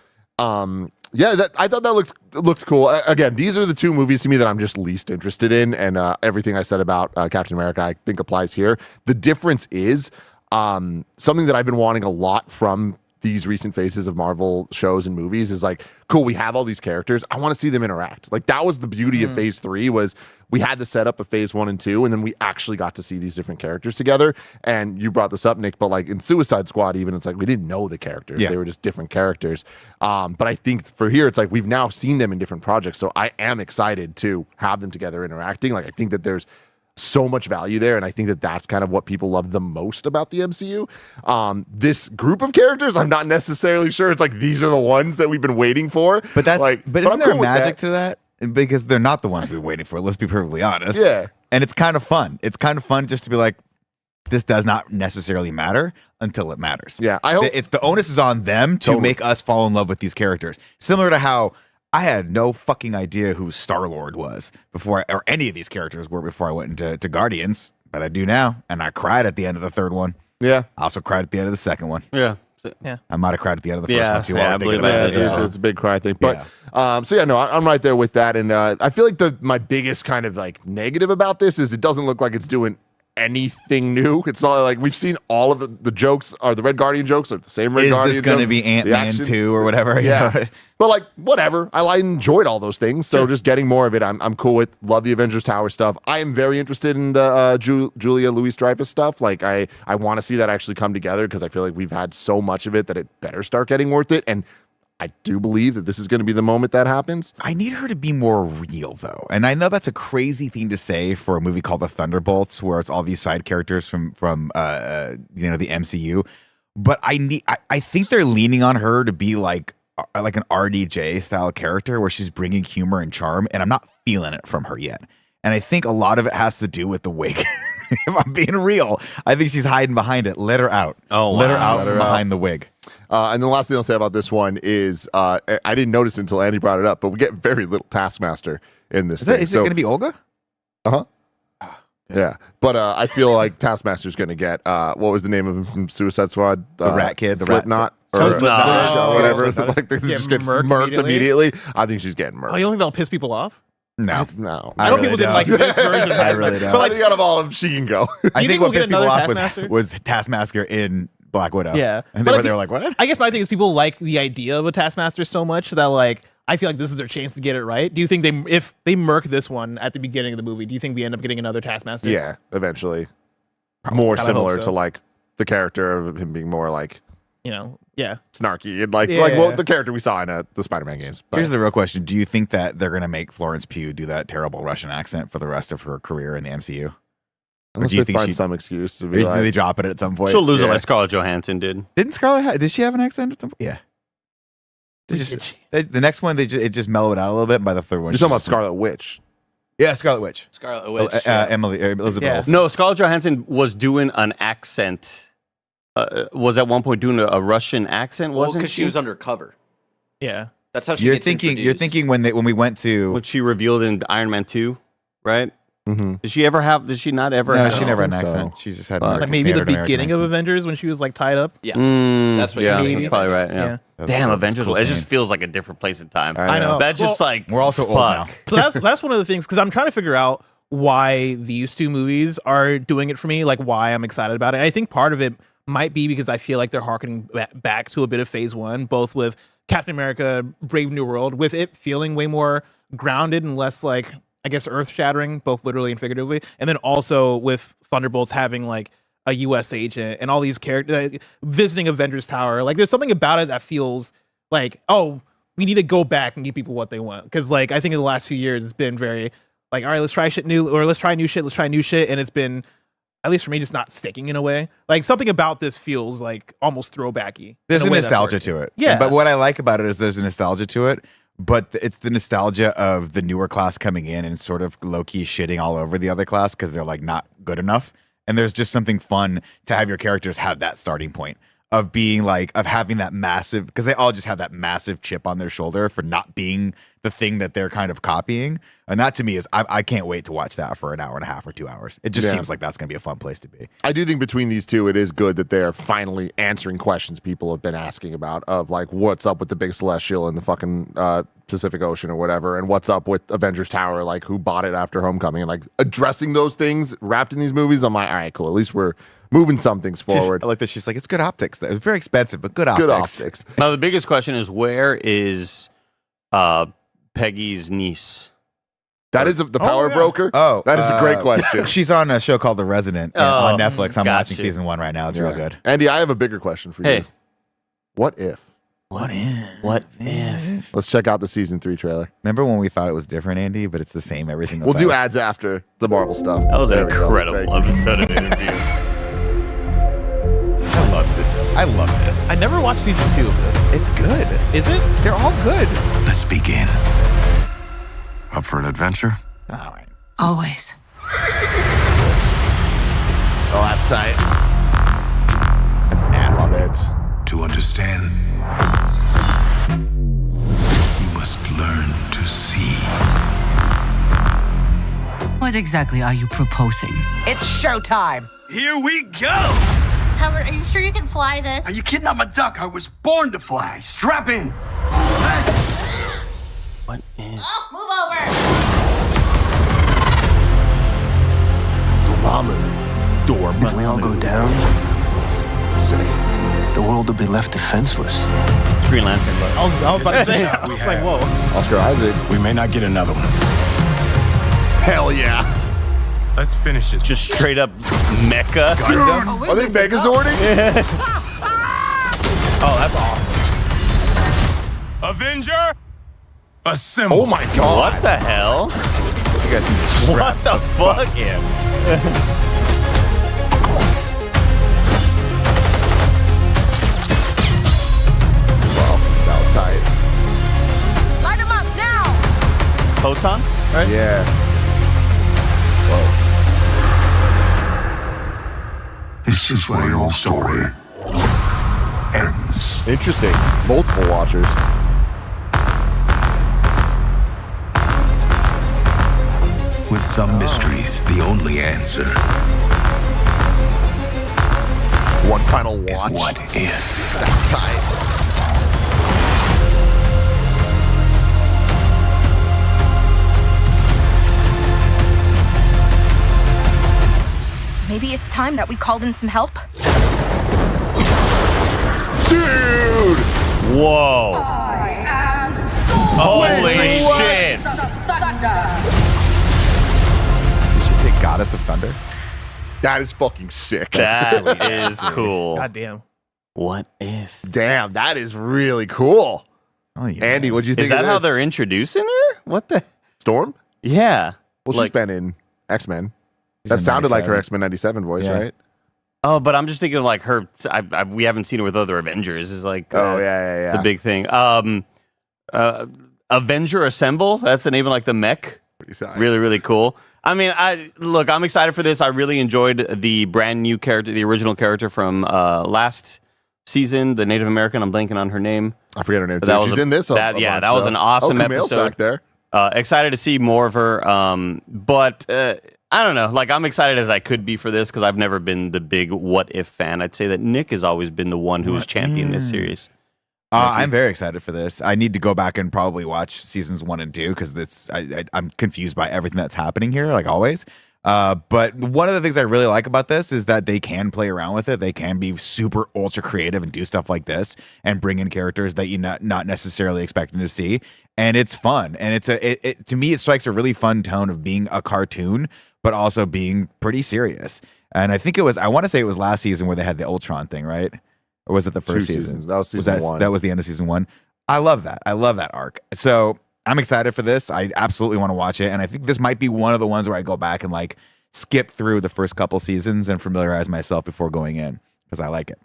Yeah, I thought that looked cool. Again, these are the two movies to me that I'm just least interested in, and everything I said about Captain America I think applies here. The difference is something that I've been wanting a lot from these recent phases of Marvel shows and movies is like, cool, we have all these characters. I want to see them interact. Like that was the beauty of Phase 3 was we had the setup of Phase 1 and 2, and then we actually got to see these different characters together. And you brought this up, Nick, but like in Suicide Squad, even it's like we didn't know the characters. Yeah. They were just different characters. But I think for here, it's like we've now seen them in different projects. So I am excited to have them together interacting. Like I think that there's so much value there, and I think that that's kind of what people love the most about the MCU. This group of characters, I'm not necessarily sure. It's like these are the ones that we've been waiting for. But that's like, but isn't I'm there cool with magic that. to that? Because they're not the ones we're waiting for. Let's be perfectly honest. Yeah. And it's kind of fun. It's kind of fun just to be like, this does not necessarily matter until it matters. Yeah, I hope it's the onus is on them to make us fall in love with these characters. Similar to how I had no fucking idea who Star-Lord was or any of these characters were before I went into Guardians, but I do now, and I cried at the end of the third one. Yeah, I also cried at the end of the second one. Yeah. I might have cried at the end of the first one too. Yeah, I believe that. It's a big cry thing. But I'm right there with that. And I feel like my biggest kind of like negative about this is it doesn't look like it's doing anything new. It's not like we've seen all of the jokes are the Red Guardian jokes are the same Red Guardian. Is this going to jokes, be Ant-Man 2 or whatever? Yeah. But like whatever. I enjoyed all those things. So just getting more of it, I'm cool with. Love the Avengers Tower stuff. I am very interested in the Julia Louis-Dreyfus stuff. Like I want to see that actually come together because I feel like we've had so much of it that it better start getting worth it. And I do believe that this is going to be the moment that happens. I need her to be more real, though. And I know that's a crazy thing to say for a movie called The Thunderbolts, where it's all these side characters from the MCU. But I think they're leaning on her to be like an RDJ style character where she's bringing humor and charm, and I'm not feeling it from her yet. And I think a lot of it has to do with the wig. If I'm being real, I think she's hiding behind it. Let her out. Let her out from behind the wig. And the last thing I'll say about this one is I didn't notice until Andy brought it up, but we get very little Taskmaster in this. Is it going to be Olga? Uh-huh. Yeah. But I feel like Taskmaster's going to get, what was the name of him from Suicide Squad? The Rat Kid. The Slipknot. Slipknot. Or whatever. Like, they Get just gets murked murked immediately. I think she's getting Oh, murked. you don't think that'll piss people off? No. I know people didn't like this version. I really don't. But like, out of all of them, she can go. I You think think what we'll get pissed people another off Taskmaster? was Taskmaster in Black Widow. Yeah. And But they were like, what? I guess my thing is people like the idea of a Taskmaster so much that like I feel like this is their chance to get it right. Do you think if they murk this one at the beginning of the movie, do you think we end up getting another Taskmaster? Yeah, eventually. More Kinda similar hope so. to like the character of him being more like Yeah. snarky and like Yeah. the character we saw in the Spider-Man games. But Here's the real question. Do you think that they're going to make Florence Pugh do that terrible Russian accent for the rest of her career in the MCU? unless do you they think find some excuse to be Or like, do they drop it at some point? She'll lose it Yeah. like Scarlett Johansson did. Didn't Scarlett did she have an accent at some point? Yeah. The next one, it just mellowed out a little bit. And by the third one, You're talking about Scarlet Witch. Yeah, Scarlet Witch. Scarlet Witch. Elizabeth Yeah. Olsen. No, Scarlett Johansson was doing an accent. Was at one point doing a Russian accent, Well, wasn't because she was undercover. Yeah. That's how she You're gets thinking introduced. when we went to What she revealed in Iron Man 2, right? Mm-hmm. Did she not ever no, have she never had an think so. accent. She just had Fuck. American Like maybe the standard American beginning of accent. Avengers when she was like tied up. Yeah. That's what yeah, you're that's probably right. Yeah. Yeah. Damn, That's Avengers. cool It just scene. feels like a different place in time. I know. That's just like We're also old now. So that's one of the things because I'm trying to figure out why these two movies are doing it for me, like why I'm excited about it. And I think part of it might be because I feel like they're harkening back to a bit of Phase 1, both with Captain America: Brave New World, with it feeling way more grounded and less like, I guess, earth-shattering, both literally and figuratively, and then also with Thunderbolts having like a U.S. agent and all these characters visiting Avengers Tower. Like, there's something about it that feels like, oh, we need to go back and give people what they want. Because like I think in the last few years, it's been very like, all right, let's try shit new, or let's try new shit, and it's been, at least for me, just not sticking in a way. Like something about this feels like almost throwbacky. There's in a way that's nostalgia working. to it. Yeah. But what I like about it is there's a nostalgia to it, but it's the nostalgia of the newer class coming in and sort of low-key shitting all over the other class because they're like not good enough. And there's just something fun to have your characters have that starting point of being like, of having that massive, because they all just have that massive chip on their shoulder for not being the thing that they're kind of copying. And that to me is, I can't wait to watch that for an hour and a half or 2 hours. It just seems like that's going to be a fun place to be. I do think between these two, it is good that they are finally answering questions people have been asking about of like, what's up with the big celestial in the fucking Pacific Ocean or whatever, and what's up with Avengers Tower, like who bought it after Homecoming, and like addressing those things wrapped in these movies. I'm like, all right, cool. At least we're moving some things forward. I like that. She's like, it's good optics. It was very expensive, but good optics. Good optics. Now the biggest question is, where is Peggy's niece? That is the power broker. Oh, that is a great question. She's on a show called The Resident on Netflix. I'm watching gotcha. season 1 right now. It's real good. Andy, I have a bigger question for you. Hey. What if? What if? Let's check out the season 3 trailer. Remember when we thought it was different, Andy, but it's the same every single We'll time? do ads after the Marvel stuff. That was There an we go. incredible Thank you. episode of Interview. I love this. I love this. I never watched season 2 of this. It's good. Is it? They're all good. Let's begin. Up for an adventure? All right. Always. Oh, that's tight. That's nasty. Love it. To understand, you must learn to see. What exactly are you proposing? It's showtime. Here we go! Howard, are you sure you can fly this? Are you kidding? I'm a duck. I was born to fly. Strap in. What if? Oh, move over. If we all go down, Sick. the world will be left defenseless. Green Lantern, but I was about to say, I was like, whoa. Oscar Isaac. We may not get another one. Hell yeah. Let's finish it. just straight up mecha. Are they Megazording? Oh, that's awesome. Avenger, assemble. Oh my god. What the hell? You guys need to strap What the fuck? Yeah. Well, that was tight. Light him up now. Photon? Right? Yeah. This is where your story ends. Interesting. Multiple watchers. With some mysteries, the only answer One final is watch. what if. That's tight. Maybe it's time that we called in some help. Dude! Whoa. Holy shit. Did she say Goddess of Thunder? That is fucking sick. That is cool. God damn. What if? Damn, that is really cool. Oh, yeah. Andy, what'd you think Is that of how this? they're introducing her? What the? Storm? Yeah. Well, she's Like- been in X-Men. She's That in sounded like her 97. X-Men 97 voice, Yeah. right? Oh, but I'm just thinking of like her. We haven't seen her with other Avengers. Is like Oh, yeah. the big thing. Avenger Assemble. That's the name of like the mech. Really, really cool. I mean, I'm excited for this. I really enjoyed the brand new character, the original character from last season, the Native American. I'm blanking on her name. I forget her name too. She's in this. That was an awesome Kumail's episode. back there. Excited to see more of her. But I don't know. Like, I'm excited as I could be for this because I've never been the big What If fan. I'd say that Nick has always been the one who has championed this series. I'm very excited for this. I need to go back and probably watch seasons 1 and 2 because I'm confused by everything that's happening here, like always. But one of the things I really like about this is that they can play around with it. They can be super ultra creative and do stuff like this and bring in characters that you're not necessarily expecting to see. And it's fun. And to me, it strikes a really fun tone of being a cartoon, but also being pretty serious. And I think I want to say it was last season where they had the Ultron thing, right? Or was it the first season? That was season 1. That was the end of season 1. I love that. I love that arc. So I'm excited for this. I absolutely want to watch it. And I think this might be one of the ones where I go back and like skip through the first couple seasons and familiarize myself before going in because I like it.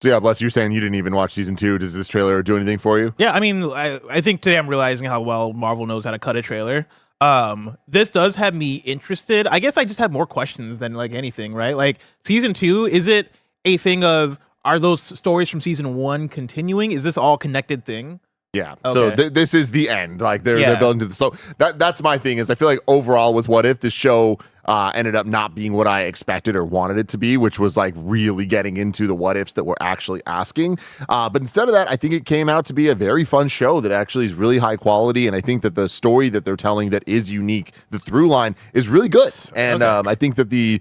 So yeah, Bless, you're saying you didn't even watch season 2. Does this trailer do anything for you? Yeah, I mean, I think today I'm realizing how well Marvel knows how to cut a trailer. This does have me interested. I guess I just have more questions than like anything, right? Like season 2, is it a thing of, are those stories from season 1 continuing? Is this all connected thing? Yeah. Okay. So this is the end. Like they're building to the. So that's my thing is I feel like overall with What If, the show ended up not being what I expected or wanted it to be, which was like really getting into the what ifs that we're actually asking. But instead of that, I think it came out to be a very fun show that actually is really high quality. And I think that the story that they're telling that is unique, the through line is really good. And I think that the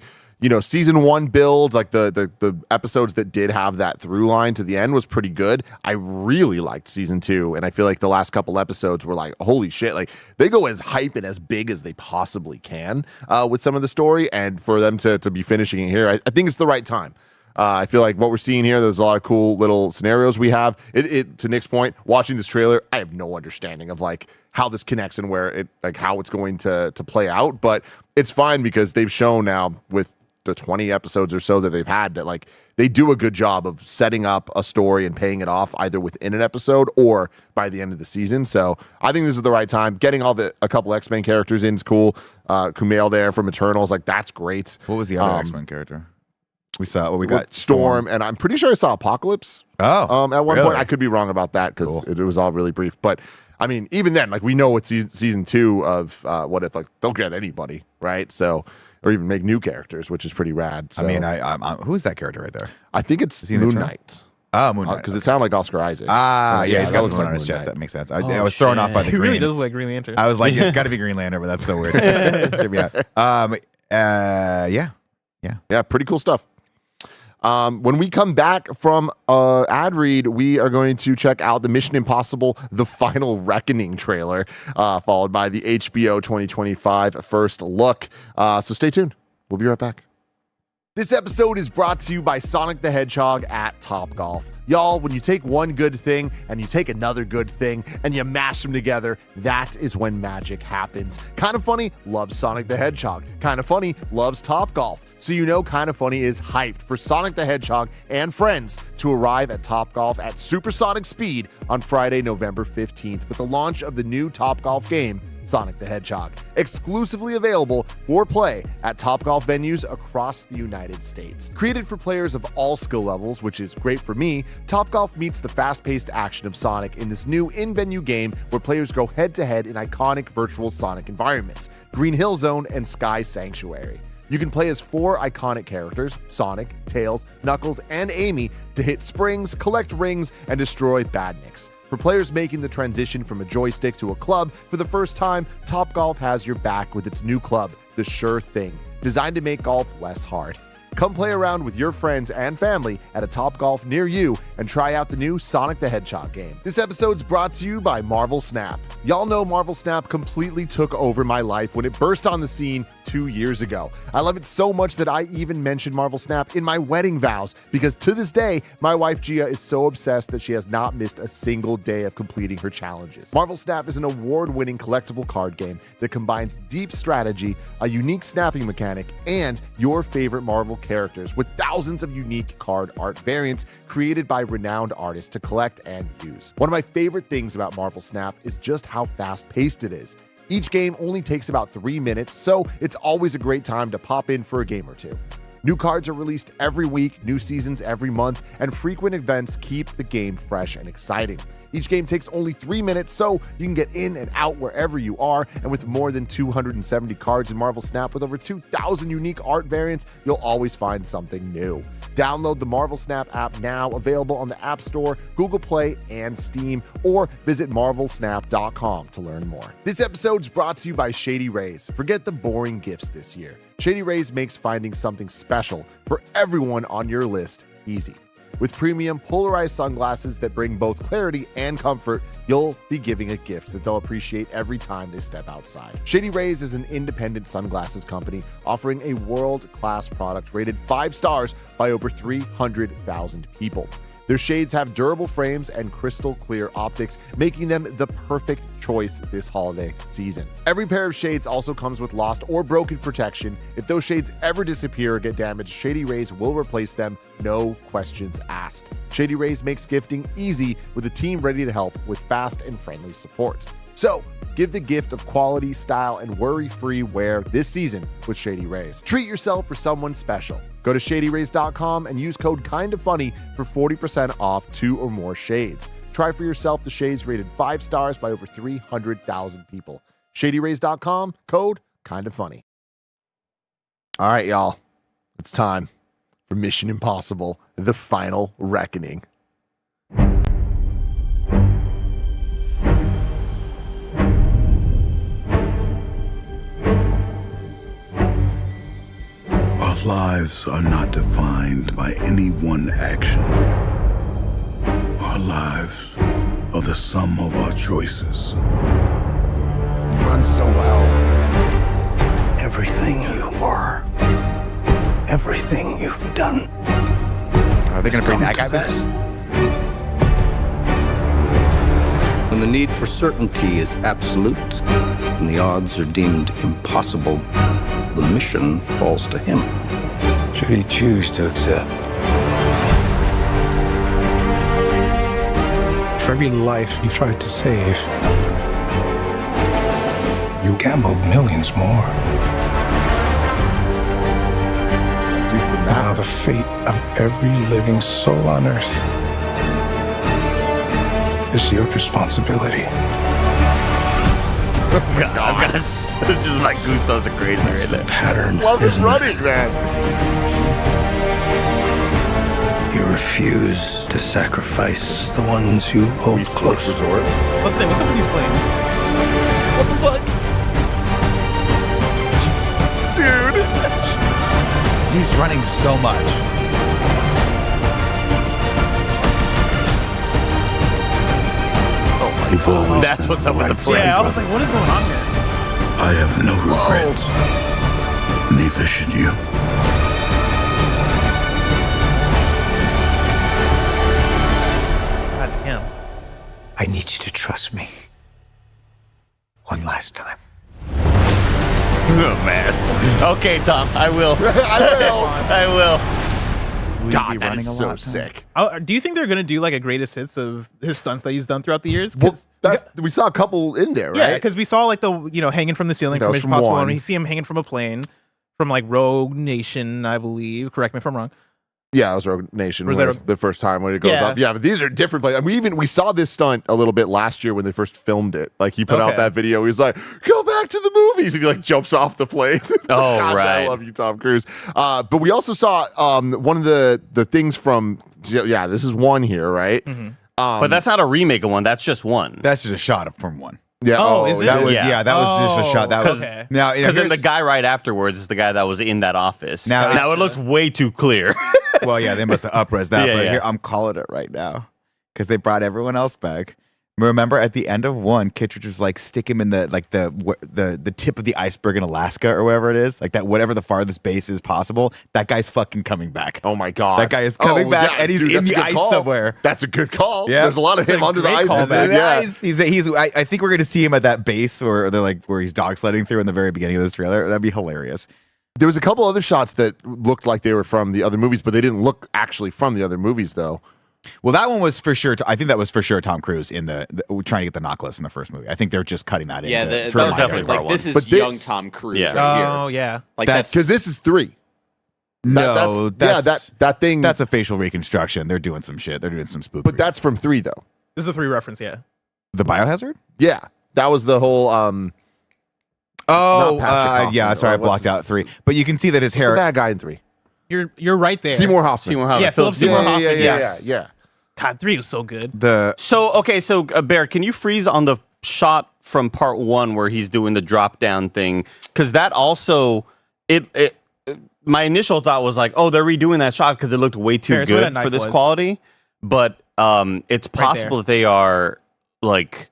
season 1 builds, like the episodes that did have that through line to the end was pretty good. I really liked season 2, and I feel like the last couple episodes were like, holy shit, like they go as hype and as big as they possibly can with some of the story, and for them to be finishing it here, I think it's the right time. I feel like what we're seeing here, there's a lot of cool little scenarios we have. It to Nick's point, watching this trailer, I have no understanding of like how this connects and where it like how it's going to play out, but it's fine because they've shown now with the 20 episodes or so that they've had that like they do a good job of setting up a story and paying it off either within an episode or by the end of the season. So I think this is the right time. Getting a couple X-Men characters in is cool. Kumail there from Eternals, like that's great. What was the other X-Men character? We got Storm, and I'm pretty sure I saw Apocalypse. At one point. I could be wrong about that because it was all really brief. But I mean, even then, like we know it's season 2 of What If, like they'll get anybody, right? So. Or even make new characters, which is pretty rad. So. I mean, who is that character right there? I think it's Moon Knight. Oh, Moon Knight. Because it sounded like Oscar Isaac. Yeah, he's got the looks one like on his Moon chest. Knight. That makes sense. I was thrown off by the He green. really does look like Green Lantern. I was like, it's got to be Green Lantern, but that's so weird. Yeah, pretty cool stuff. When we come back from ad read, we are going to check out the Mission Impossible The Final Reckoning trailer, followed by the HBO 2025 first look. So stay tuned. We'll be right back. This episode is brought to you by Sonic the Hedgehog at Topgolf. Y'all, when you take one good thing and you take another good thing and you mash them together, that is when magic happens. Kind of Funny loves Sonic the Hedgehog. Kind of Funny loves Topgolf. So you know Kind of Funny is hyped for Sonic the Hedgehog and friends to arrive at Topgolf at supersonic speed on Friday, November 15th with the launch of the new Topgolf game, Sonic the Hedgehog, exclusively available for play at Topgolf venues across the United States. Created for players of all skill levels, which is great for me, Topgolf meets the fast-paced action of Sonic in this new in-venue game where players go head-to-head in iconic virtual Sonic environments, Green Hill Zone and Sky Sanctuary. You can play as 4 iconic characters, Sonic, Tails, Knuckles, and Amy, to hit springs, collect rings, and destroy badniks. For players making the transition from a joystick to a club for the first time, Topgolf has your back with its new club, The Sure Thing, designed to make golf less hard. Come play around with your friends and family at a Topgolf near you and try out the new Sonic the Hedgehog game. This episode's brought to you by Marvel Snap. Y'all know Marvel Snap completely took over my life when it burst on the scene 2 years ago. I love it so much that I even mentioned Marvel Snap in my wedding vows because to this day, my wife Gia is so obsessed that she has not missed a single day of completing her challenges. Marvel Snap is an award-winning collectible card game that combines deep strategy, a unique snapping mechanic, and your favorite Marvel characters with thousands of unique card art variants created by renowned artists to collect and use. One of my favorite things about Marvel Snap is just how fast-paced it is. Each game only takes about 3 minutes, so it's always a great time to pop in for a game or two. New cards are released every week, new seasons every month, and frequent events keep the game fresh and exciting. Each game takes only 3 minutes, so you can get in and out wherever you are, and with more than 270 cards in Marvel Snap with over 2,000 unique art variants, you'll always find something new. Download the Marvel Snap app now, available on the App Store, Google Play, and Steam, or visit marvelsnap.com to learn more. This episode's brought to you by Shady Rays. Forget the boring gifts this year. Shady Rays makes finding something special for everyone on your list easy. With premium polarized sunglasses that bring both clarity and comfort, you'll be giving a gift that they'll appreciate every time they step outside. Shady Rays is an independent sunglasses company offering a world-class product rated 5 stars by over 300,000 people. Their shades have durable frames and crystal clear optics, making them the perfect choice this holiday season. Every pair of shades also comes with lost or broken protection. If those shades ever disappear or get damaged, Shady Rays will replace them, no questions asked. Shady Rays makes gifting easy with a team ready to help with fast and friendly support. So, give the gift of quality, style, and worry-free wear this season with Shady Rays. Treat yourself for someone special. Go to shadyrays.com and use code KINDAFUNNY for 40% off 2 or more shades. Try for yourself the shades rated 5 stars by over 300,000 people. Shadyrays.com, code KINDAFUNNY. All right, y'all. It's time for Mission Impossible: The Final Reckoning. Our lives are not defined by any one action. Our lives are the sum of our choices. You run so well. Everything you are, everything you've done. Are they going to bring that guy back? When the need for certainty is absolute and the odds are deemed impossible, the mission falls to him. Should he choose to accept? For every life you tried to save, you gambled millions more. Dude, from that. Now the fate of every living soul on Earth is your responsibility. God, I've got just my goosebumps are crazy right The now. pattern. Love his running, man. You refuse to sacrifice the ones you hold close. Resort. Let's say, what's up with these planes? What the fuck? Dude. He's running so much. You've always That's what's up with the plane. Yeah, I was like, what is going on here? I have no regrets. Neither should you. God damn. I need you to trust me. One last time. Oh man. Okay, Tom, I will. I will. I will. God, that is so sick. Do you think they're gonna do like a greatest hits of his stunts that he's done throughout the years? Well, we saw a couple in there, right? Yeah, because we saw like the hanging from the ceiling That from was Mission from Impossible, one. and we see him hanging from a plane from like Rogue Nation, I believe. Correct me if I'm wrong. Yeah, it was Rogue Nation. Was where that the first time when it goes Yeah. up. Yeah, but these are different places. We saw this stunt a little bit last year when they first filmed it. Like he put out Okay. that video. He was like, "Go back to the movies," and he like jumps off the plane. It's like, Oh, God, right. I love you, Tom Cruise. But we also saw one of the things from. Yeah, this is one here, right? But that's not a remake of one. That's just one. That's just a shot from one. Yeah. Oh, is it? That was Yeah. that was just a shot. That was okay. now Because then the here's- guy right afterwards is the guy that was in that office. Now Now it looks way too clear. well, yeah, they must have upres that. Yeah, but yeah. here I'm calling it right now because they brought everyone else back. Remember at the end of one, Kittredge was like, stick him in the tip of the iceberg in Alaska or wherever it is, like that, whatever the farthest base is possible. That guy's fucking coming back. Oh my God. That guy is coming back, and he's dude, in that's the a good ice call. somewhere. That's a good call. Yeah. There's a lot of him a under the great ice. callback. Yeah. He's I think we're gonna see him at that base where they're like where he's dog sledding through in the very beginning of this trailer. That'd be hilarious. There was a couple other shots that looked like they were from the other movies, but they didn't look actually from the other movies, though. Well, that one was for sure. I think that was for sure Tom Cruise in the trying to get the knockless in the first movie. I think they're just cutting that in. Yeah, that that was was definitely part like one. this is But young this- Tom Cruise Yeah. right here. Oh yeah. Like That's- Because this is 3. No, that thing. That's a facial reconstruction. They're doing some shit. They're doing some spooky. But that's from 3, though. This is a 3 reference. Yeah. the Biohazard. Yeah, that was the whole. Oh, Not Patrick Hoffman, yeah. Sorry, I or what's blocked out 3. But you can see that his the hair. bad guy in 3. You're right there. Seymour Hoffman. Yeah, Philip Seymour Hoffman. Yeah. God, 3 was so good. So Bear, can you freeze on the shot from part 1 where he's doing the drop down thing? Because that also my initial thought was like, oh, they're redoing that shot because it looked way too Paris, where that good knife for this was. quality. But it's possible that they are like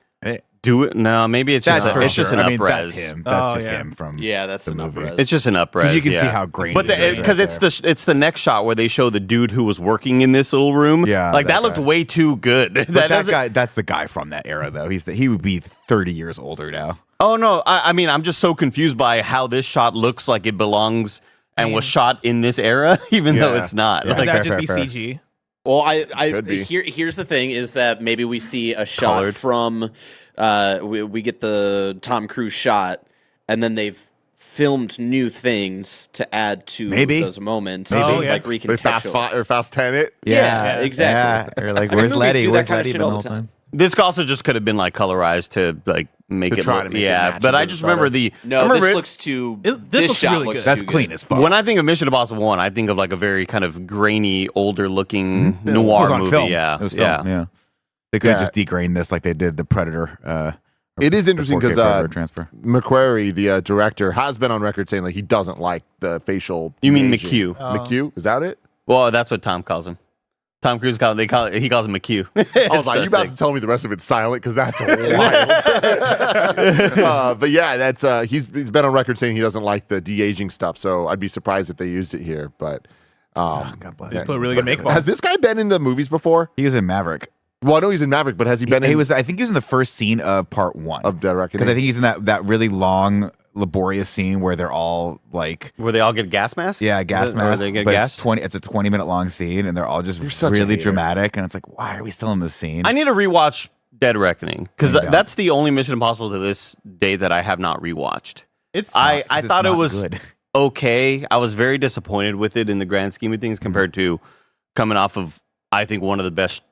do it. No, maybe it's just for it's sure. just an I mean, up that's res. him. That's just yeah. him from that's the an movie. up-res. It's just an up res. You can see yeah. how grainy But it is because right it's the next shot where they show the dude who was working in this little room. Yeah, like that that looked guy. way too good. But that that guy, that's the guy from that era, though. He would be 30 years older now. Oh no, I mean I'm just so confused by how this shot looks like it belongs and was shot in this era, even though it's not. Yeah. Could that fair, just be fair. CG? Well, Could be. here's the thing is that maybe we see a shot Colored. from we get the Tom Cruise shot, and then they've filmed new things to add to Maybe. those moments. Maybe. So, yeah. like They recontextual. fast 10 it. Yeah, exactly. Yeah. Or like, I mean, where's movies Letty? do that Where's kind of Letty shit been the all whole the time. time? This also just could have been like colorized to like make To it try look, to make it yeah. match but a I bit just better. remember the No, remember this it- looks too. This This looks shot really looks good. That's too clean good. as fuck. when I think of Mission Impossible 1, I think of like a very kind of grainy, older looking It noir was on movie. film. Yeah, It was film. Yeah. They could have just degrained this like they did the Predator. It is interesting 4K because Predator transfer. McQuarrie, the director, has been on record saying like he doesn't like the facial. You mean aging. McHugh? McHugh? Is that it? Well, that's what Tom calls him. Tom Cruise calls he calls him McHugh. I was like, you about to tell me the rest of it's silent because that's wild. But yeah, that's he's been on record saying he doesn't like the de-aging stuff. So I'd be surprised if they used it here. But God bless. Just put a really good makeup on. has this guy been in the movies before? He was in Maverick. Well, I know he's in Maverick, but has he been? He in was. I think he was in the first scene of part 1 of Dead Reckoning? because I think he's in that really long, laborious scene where they're all like, Where they all get gas masks? gas Or mask. they get But gas? it's a 20-minute long scene, and they're all just such a really hater. dramatic. And it's like, why are we still in this scene? I need to rewatch Dead Reckoning because Yeah. that's the only Mission Impossible to this day that I have not rewatched. It's I It's thought it not was good. okay. I was very disappointed with it in the grand scheme of things compared to coming off of I think one of the best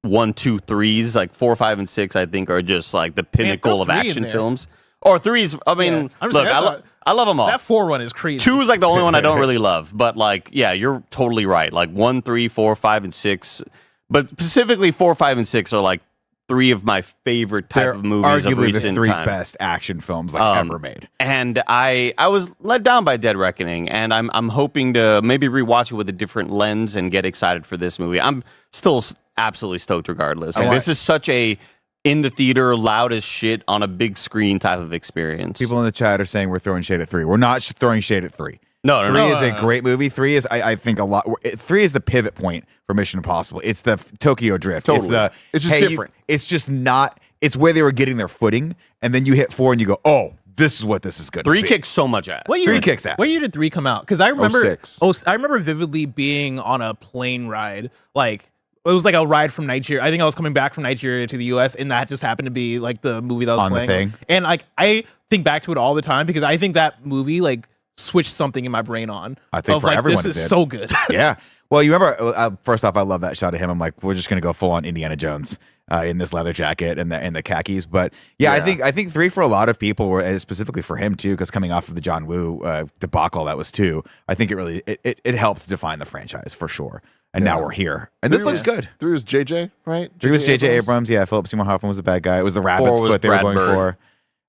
1, 2, 3s, like 4, 5, and 6. I think are just like the pinnacle of throw 3 in action there. films. Or 3s. I mean, Yeah. I'm just look, saying, I love them all. that 4 one is crazy. 2 is like the only one I don't really love, but like, yeah, you're totally right. Like 1, 3, 4, 5, and 6, but specifically 4, 5, and 6 are like 3 of my favorite type They're of movies of arguably the recent 3 time. best action films ever made. And I was let down by Dead Reckoning, and I'm hoping to maybe rewatch it with a different lens and get excited for this movie. I'm still absolutely stoked regardless. Like, this is such a in the theater, loud as shit on a big screen type of experience. People in the chat are saying we're throwing shade at 3. We're not throwing shade at 3. No, 3 no. is a great movie. 3 is, I think, a lot. 3 is the pivot point for Mission Impossible. It's the Tokyo Drift. Totally. It's just different. It's just not. It's where they were getting their footing, and then you hit 4 and you go, oh, this is what this is good. 3 kicks so much ass. What year 3 did- kicks ass. What year did 3 come out? Because I remember, 06. I remember vividly being on a plane ride. Like it was like a ride from Nigeria. I think I was coming back from Nigeria to the U.S. and that just happened to be like the movie that I was On the playing. thing. And like I think back to it all the time because I think that movie like switched something in my brain on. I think of, for like, everyone this it is did. so good. Yeah. Well, you remember, first off, I love that shot of him. I'm like, we're just going to go full on Indiana Jones in this leather jacket and the khakis. But yeah, I think 3 for a lot of people were, and specifically for him too, because coming off of the John Woo debacle that was 2, I think it really, it helps define the franchise for sure. And now we're here. And this looks good. 3 was JJ, right? 3 was J.J. Abrams. Yeah, Philip Seymour Hoffman was the bad guy. It was the rabbit's 4 was foot they were Brad going Bird. for.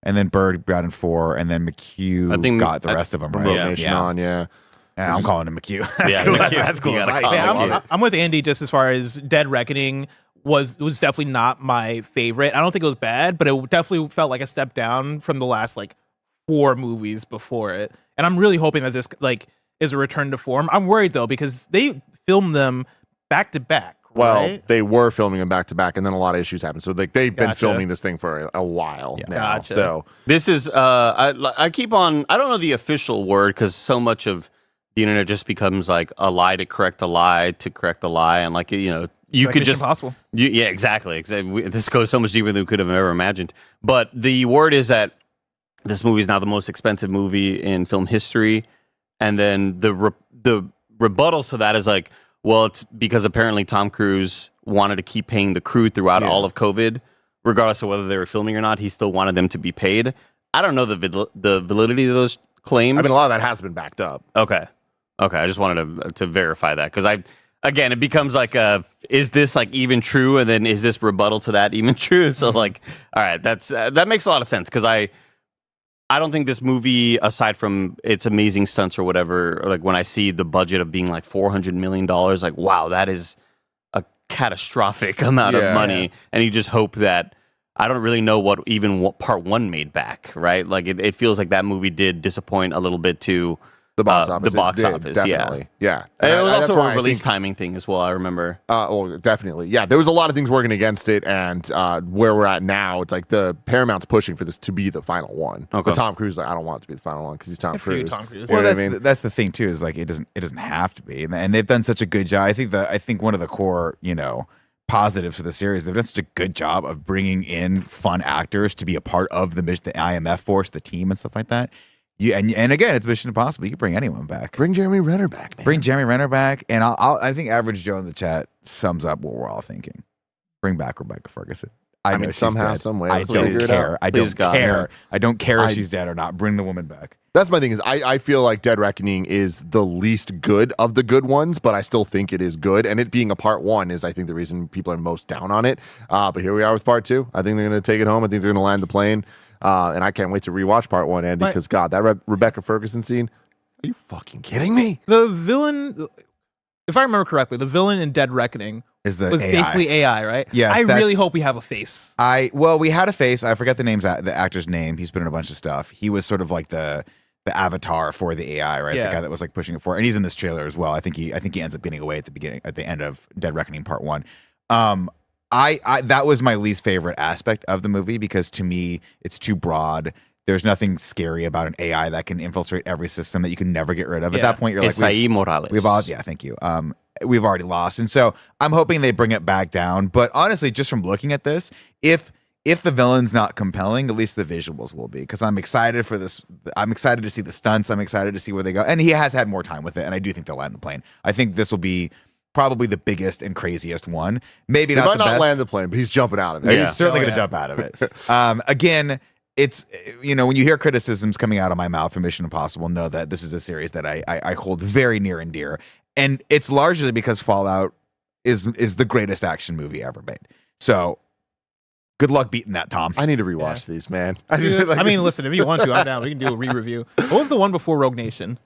And then Bird got in 4, and then McHugh I think- got the rest of them, right? Yeah. Nation on, yeah. Yeah, I'm calling him McHugh. That's Yeah, cool. McHugh. That's cool. You as gotta ice. call him Yeah, McHugh. I'm with Andy just as far as Dead Reckoning was definitely not my favorite. I don't think it was bad, but it definitely felt like a step down from the last like 4 movies before it. And I'm really hoping that this like is a return to form. I'm worried though because they filmed them back to back, Well, right? they were filming them back to back, and then a lot of issues happened. So they've been Gotcha. filming this thing for a while now. Gotcha. So This is I keep on. I don't know the official word because so much of the internet just becomes like a lie to correct a lie to correct a lie, and like you Like could Mission just Impossible. Yeah, exactly. This goes so much deeper than we could have ever imagined. But the word is that this movie is now the most expensive movie in film history, and then the rebuttals to that is like, well, it's because apparently Tom Cruise wanted to keep paying the crew throughout all of COVID, regardless of whether they were filming or not. He still wanted them to be paid. I don't know the validity of those claims. I mean, a lot of that has been backed up. Okay. I just wanted to verify that because again, it becomes like is this like even true, and then is this rebuttal to that even true? So like, all right, that makes a lot of sense because I don't think this movie, aside from its amazing stunts or whatever, like when I see the budget of being like $400 million, like wow, that is a catastrophic amount of money, and you just hope that. I don't really know what part one made back, right? Like it feels like that movie did disappoint a little bit to the box office. The box office, definitely. Yeah. And it was that's also why a release timing thing as well, I remember. Well, definitely. Yeah, there was a lot of things working against it, and where we're at now, it's like the Paramount's pushing for this to be the final one. Okay. But Tom Cruise is like, I don't want it to be the final one because he's Tom Good for you, Cruise. Tom Cruise. You know Well, what I mean? that's the thing too. Is like it doesn't have to be, and they've done such a good job. I think one of the core positives for the series, they've done such a good job of bringing in fun actors to be a part of the IMF force, the team, and stuff like that. And again, it's Mission Impossible. You can bring anyone back. Bring Jeremy Renner back, man. Bring Jeremy Renner back, and I think Average Joe in the chat sums up what we're all thinking. Bring back Rebecca Ferguson. I know mean, she's somehow, dead. some way, I let's don't figure it care. out. I Please, don't God, care. no. I don't care if she's dead or not. Bring the woman back. That's my thing is I feel like Dead Reckoning is the least good of the good ones, but I still think it is good. And it being a part one is, I think, the reason people are most down on it. But here we are with part two. I think they're going to take it home. I think they're going to land the plane. And I can't wait to rewatch part one, Andy, because God, that Rebecca Ferguson scene, are you fucking kidding me? The villain, if I remember correctly, the villain in Dead Reckoning was AI. Basically AI, right? Yes, I really hope we have a face. We had a face. I forget the actor's name. He's been in a bunch of stuff. He was sort of like the avatar for the AI, right? Yeah. The guy that was like pushing it forward. And he's in this trailer as well. I think he ends up getting away at the end of Dead Reckoning Part 1. That was my least favorite aspect of the movie because to me it's too broad. There's nothing scary about an AI that can infiltrate every system that you can never get rid of. At that point, you're like, Morales. Thank you. We've already lost. And so I'm hoping they bring it back down. But honestly, just from looking at this, if the villain's not compelling, at least the visuals will be. Because I'm excited for this. I'm excited to see the stunts. I'm excited to see where they go. And he has had more time with it. And I do think they'll land the plane. I think this will be probably the biggest and craziest one. Maybe He not might the not best. land the plane, but he's jumping out of it. He's certainly going to jump out of it. Again, it's, when you hear criticisms coming out of my mouth for Mission Impossible, know that this is a series that I hold very near and dear. And it's largely because Fallout is the greatest action movie ever made. So good luck beating that, Tom. I need to rewatch these, man. Dude, I mean, listen, if you want to, I'm down. We can do a re-review. What was the one before Rogue Nation?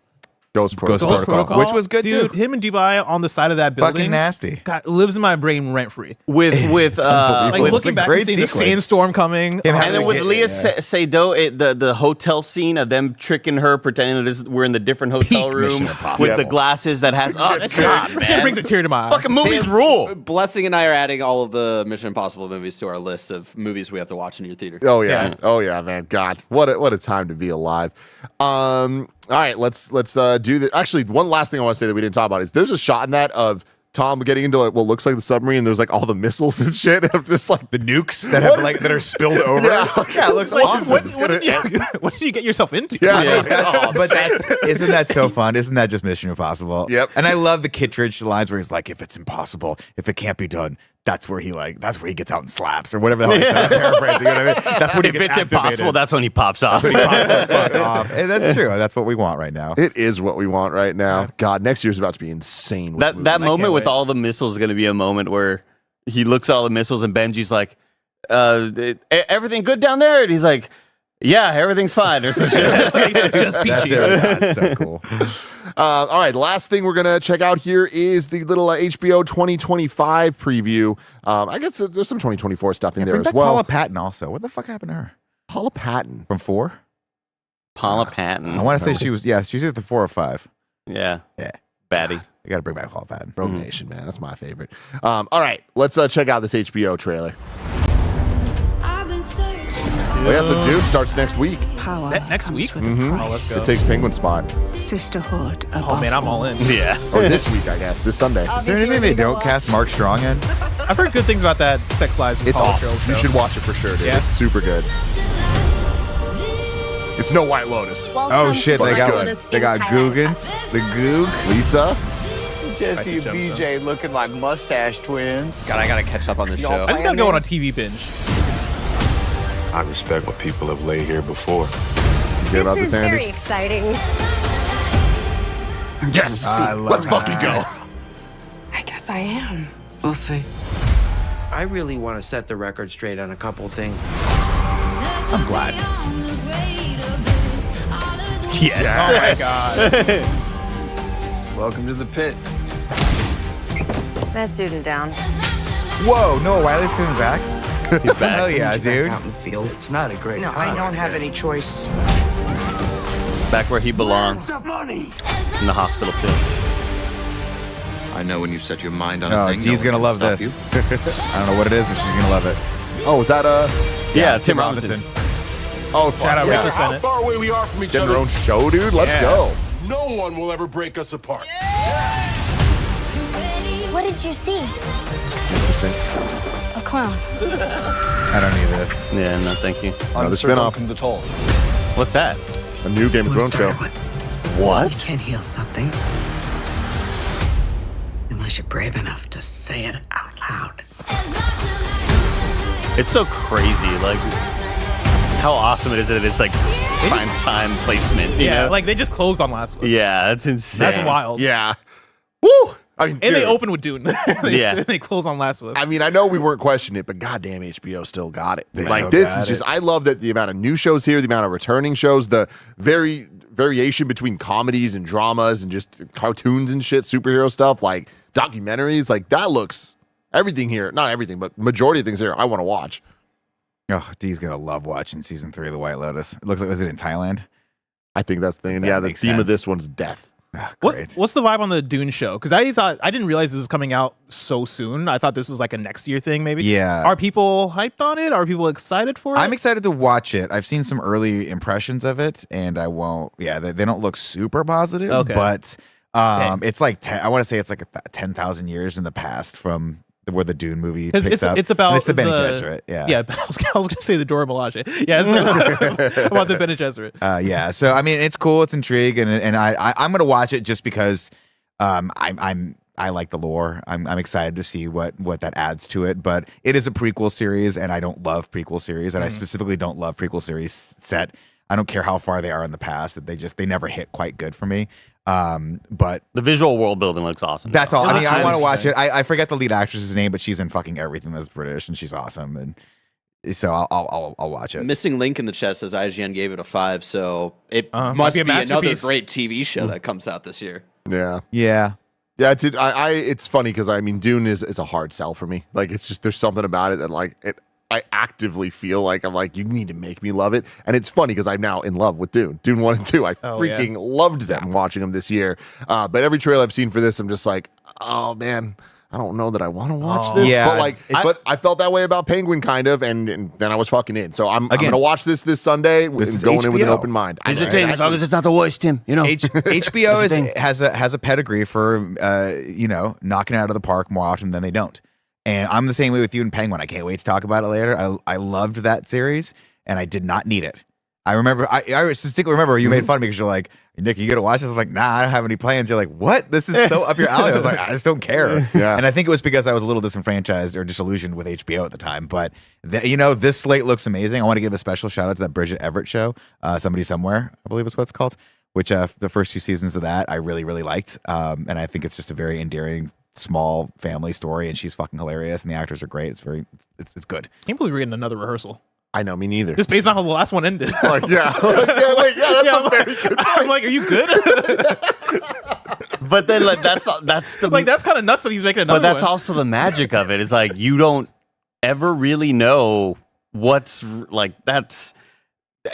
Ghost Protocol, which was good Dude, too. him and Dubai on the side of that building. Fucking nasty. God, lives in my brain rent free. With Like looking back and seeing the sandstorm coming. And then with Leah Seydoux, the hotel scene of them tricking her, pretending that we're in the different hotel room with the glasses that has. Oh God, man! Shit brings a tear to my eye. Fucking movies rule. Blessing and I are adding all of the Mission Impossible movies to our list of movies we have to watch in your theater. Oh yeah, man. God, what a time to be alive. All right, let's do this. Actually, one last thing I want to say that we didn't talk about is there's a shot in that of Tom getting into what looks like the submarine. And there's like all the missiles and shit. I'm just like the nukes that have that are spilled over. Yeah, It looks awesome. What did you get yourself into? Yeah. But isn't that so fun? Isn't that just Mission Impossible? Yep. And I love the Kittredge lines where he's like, if it's impossible, if it can't be done, that's where he gets out and slaps or whatever the hell he said. I'm paraphrasing, you know what I mean? That's when he If gets it's activated. impossible, that's when he pops off. Fuck off. And that's true. That's what we want right now. It is what we want right now. God, next year's about to be insane. That moment with all the missiles is going to be a moment where he looks at all the missiles and Benji's like, everything good down there? And he's like, yeah, everything's fine or some shit. Just peachy. That's so cool. All right, last thing we're gonna check out here is the little HBO 2025 preview. I guess there's some 2024 stuff in there Bring as back well. Paula Patton also. What the fuck happened to her? Paula Patton From 4? Paula Patton. I want to say she was either 4 or 5. Yeah. Baddie. You got to bring back Paul Fadden. Rogue Nation, man. That's my favorite. All right, let's check out this HBO trailer. Oh, yeah, so Dune starts next week. Power next week? Mm-hmm. Oh, let's go. It takes Penguin's spot. Sisterhood. Oh, man, I'm all in. Yeah. Or this week, I guess. This Sunday. Is there anything they don't cast Mark Strong in? I've heard good things about that Sex Lives and It's Paula awesome. Trail You show. should watch it for sure, dude. Yeah. It's super good. It's no White Lotus. Oh shit, they got Googans. The Goog. Lisa. Jesse and BJ looking like mustache twins. God, I gotta catch up on this show. I just gotta go on a TV binge. I respect what people have laid here before. You hear about this, Andy? Very exciting. Yes. Let's fucking go. I guess I am. We'll see. I really want to set the record straight on a couple of things. I'm glad. Yes. Oh my god. Welcome to the pit. That student down. Whoa, Noah Wiley's coming back? He's back. Hell yeah, dude. Out in the field. It's not a great No, I don't have any choice. Back where he belongs. In the hospital pit. I know when you set your mind on Oh, a thing. Dee's gonna love this. I don't know what it is, but she's gonna love it. Oh, is that Yeah, Tim Robinson. Oh, Shout out yeah. Rachel How Sennett. far away we are from each Getting other. their own show, dude. Let's go. No one will ever break us apart. What did you see? Interesting. A clown. I don't need this. Yeah, no, thank you. Another spinoff. The toll. What's that? A new Game of Thrones show. What? You can't heal something unless you're brave enough to say it out loud. It's so crazy. Like, how awesome it is that it's like prime time placement. You Yeah, know? like they just closed on last week. Yeah, that's insane. That's wild. Yeah. Woo. I mean, And they dude, opened with Dune. Yeah. They closed on last week. I mean, I know we weren't questioning it, but goddamn, HBO still got it. They Like still this got is just. it. I love that the amount of new shows here, the amount of returning shows, the variation between comedies and dramas and just cartoons and shit, superhero stuff, like documentaries. Like that looks everything here. Not everything, but majority of things here I want to watch. Oh, Dee's gonna love watching season 3 of The White Lotus. It looks like, was it in Thailand? I think that's the thing. That Yeah, the makes theme of sense. this one's death. Oh, What, great. what's the vibe on the Dune show? Because I didn't realize this was coming out so soon. I thought this was like a next year thing, maybe. Yeah. Are people hyped on it? Are people excited for it? I'm excited to watch it. I've seen some early impressions of it, and I won't. Yeah, they don't look super positive. Okay. But it's like I want to say it's like 10,000 years in the past from where the Dune movie picks it's, up. it's about And it's the Bene Gesserit. Yeah. Yeah. I was gonna say the Dora Milaje. Yeah, it's about the Bene Gesserit. Yeah. So I mean, it's cool. It's intrigue, and I'm gonna watch it just because I like the lore. I'm excited to see what that adds to it. But it is a prequel series, and I don't love prequel series, and I specifically don't love prequel series set. I don't care how far they are in the past; that they never hit quite good for me. But the visual world building looks awesome. that's all. I mean, I want to nice. watch it. I forget the lead actress's name, but she's in fucking everything that's British, and she's awesome. And so I'll watch it. Missing link in the chat says IGN gave it a 5, so it Might must be a be another masterpiece. great TV show that comes out this year. Yeah. Yeah. Yeah, it's funny because I mean Dune is a hard sell for me. Like it's just there's something about it that like I actively feel like I'm like you need to make me love it, and it's funny because I'm now in love with Dune 1 and 2. I freaking loved them watching them this year. But every trailer I've seen for this, I'm just like, oh man, I don't know that I want to watch this. Yeah, but like, but I felt that way about Penguin kind of, and then I was fucking in. So I'm gonna watch this Sunday. This is going in with an HBO. open mind. It's a thing as long as it's not the worst, Tim. You know, HBO has a pedigree for knocking it out of the park more often than they don't. And I'm the same way with you and Penguin. I can't wait to talk about it later. I loved that series, and I did not need it. I remember, I distinctly remember you made fun of me because you're like, Nick, you gotta watch this. I'm like, nah, I don't have any plans. You're like, what? This is so up your alley. I was like, I just don't care. Yeah. And I think it was because I was a little disenfranchised or disillusioned with HBO at the time. But this slate looks amazing. I want to give a special shout out to that Bridget Everett show, Somebody Somewhere, I believe is what it's called. Which the first 2 seasons of that I really, really liked. And I think it's just a very endearing, small family story, and she's fucking hilarious, and the actors are great. It's good. Can't believe we're getting another rehearsal. I know, me neither. Just based on how the last one ended. Like, yeah. That's a very good point. I'm like, are you good? but then like that's the like that's kind of nuts that he's making another But that's one. also the magic of it. It's like you don't ever really know what's like.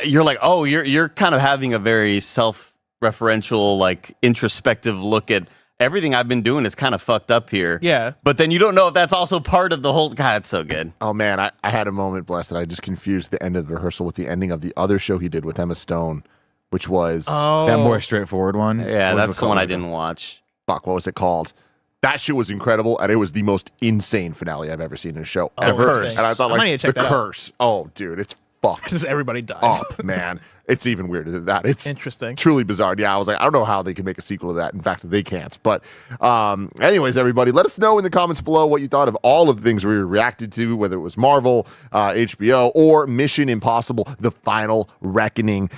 You're like, oh, you're kind of having a very self-referential, like introspective look at everything I've been doing is kind of fucked up here. Yeah. But then you don't know if that's also part of the whole. God, it's so good. Oh man, I had a moment, Blessed, that I just confused the end of the rehearsal with the ending of the other show he did with Emma Stone, which was that more straightforward one. Yeah, What was that's it the one called? I didn't watch. Fuck, what was it called? That shit was incredible, and it was the most insane finale I've ever seen in a show Oh, ever. Curse. And I thought, I might like, need to check the that out. curse. Oh, dude, it's fucked. Because everybody dies. Oh man, it's even weirder than that. It's Interesting. truly bizarre. Yeah, I was like, I don't know how they can make a sequel to that. In fact, they can't. But anyways, everybody, let us know in the comments below what you thought of all of the things we reacted to, whether it was Marvel, HBO, or Mission Impossible: The Final Reckoning.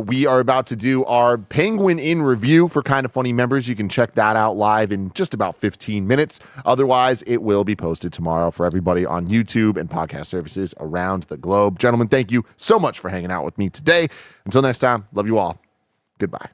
We are about to do our Penguin in review for Kind of Funny members. You can check that out live in just about 15 minutes. Otherwise, it will be posted tomorrow for everybody on YouTube and podcast services around the globe. Gentlemen, thank you so much for hanging out with me today. Until next time, love you all. Goodbye.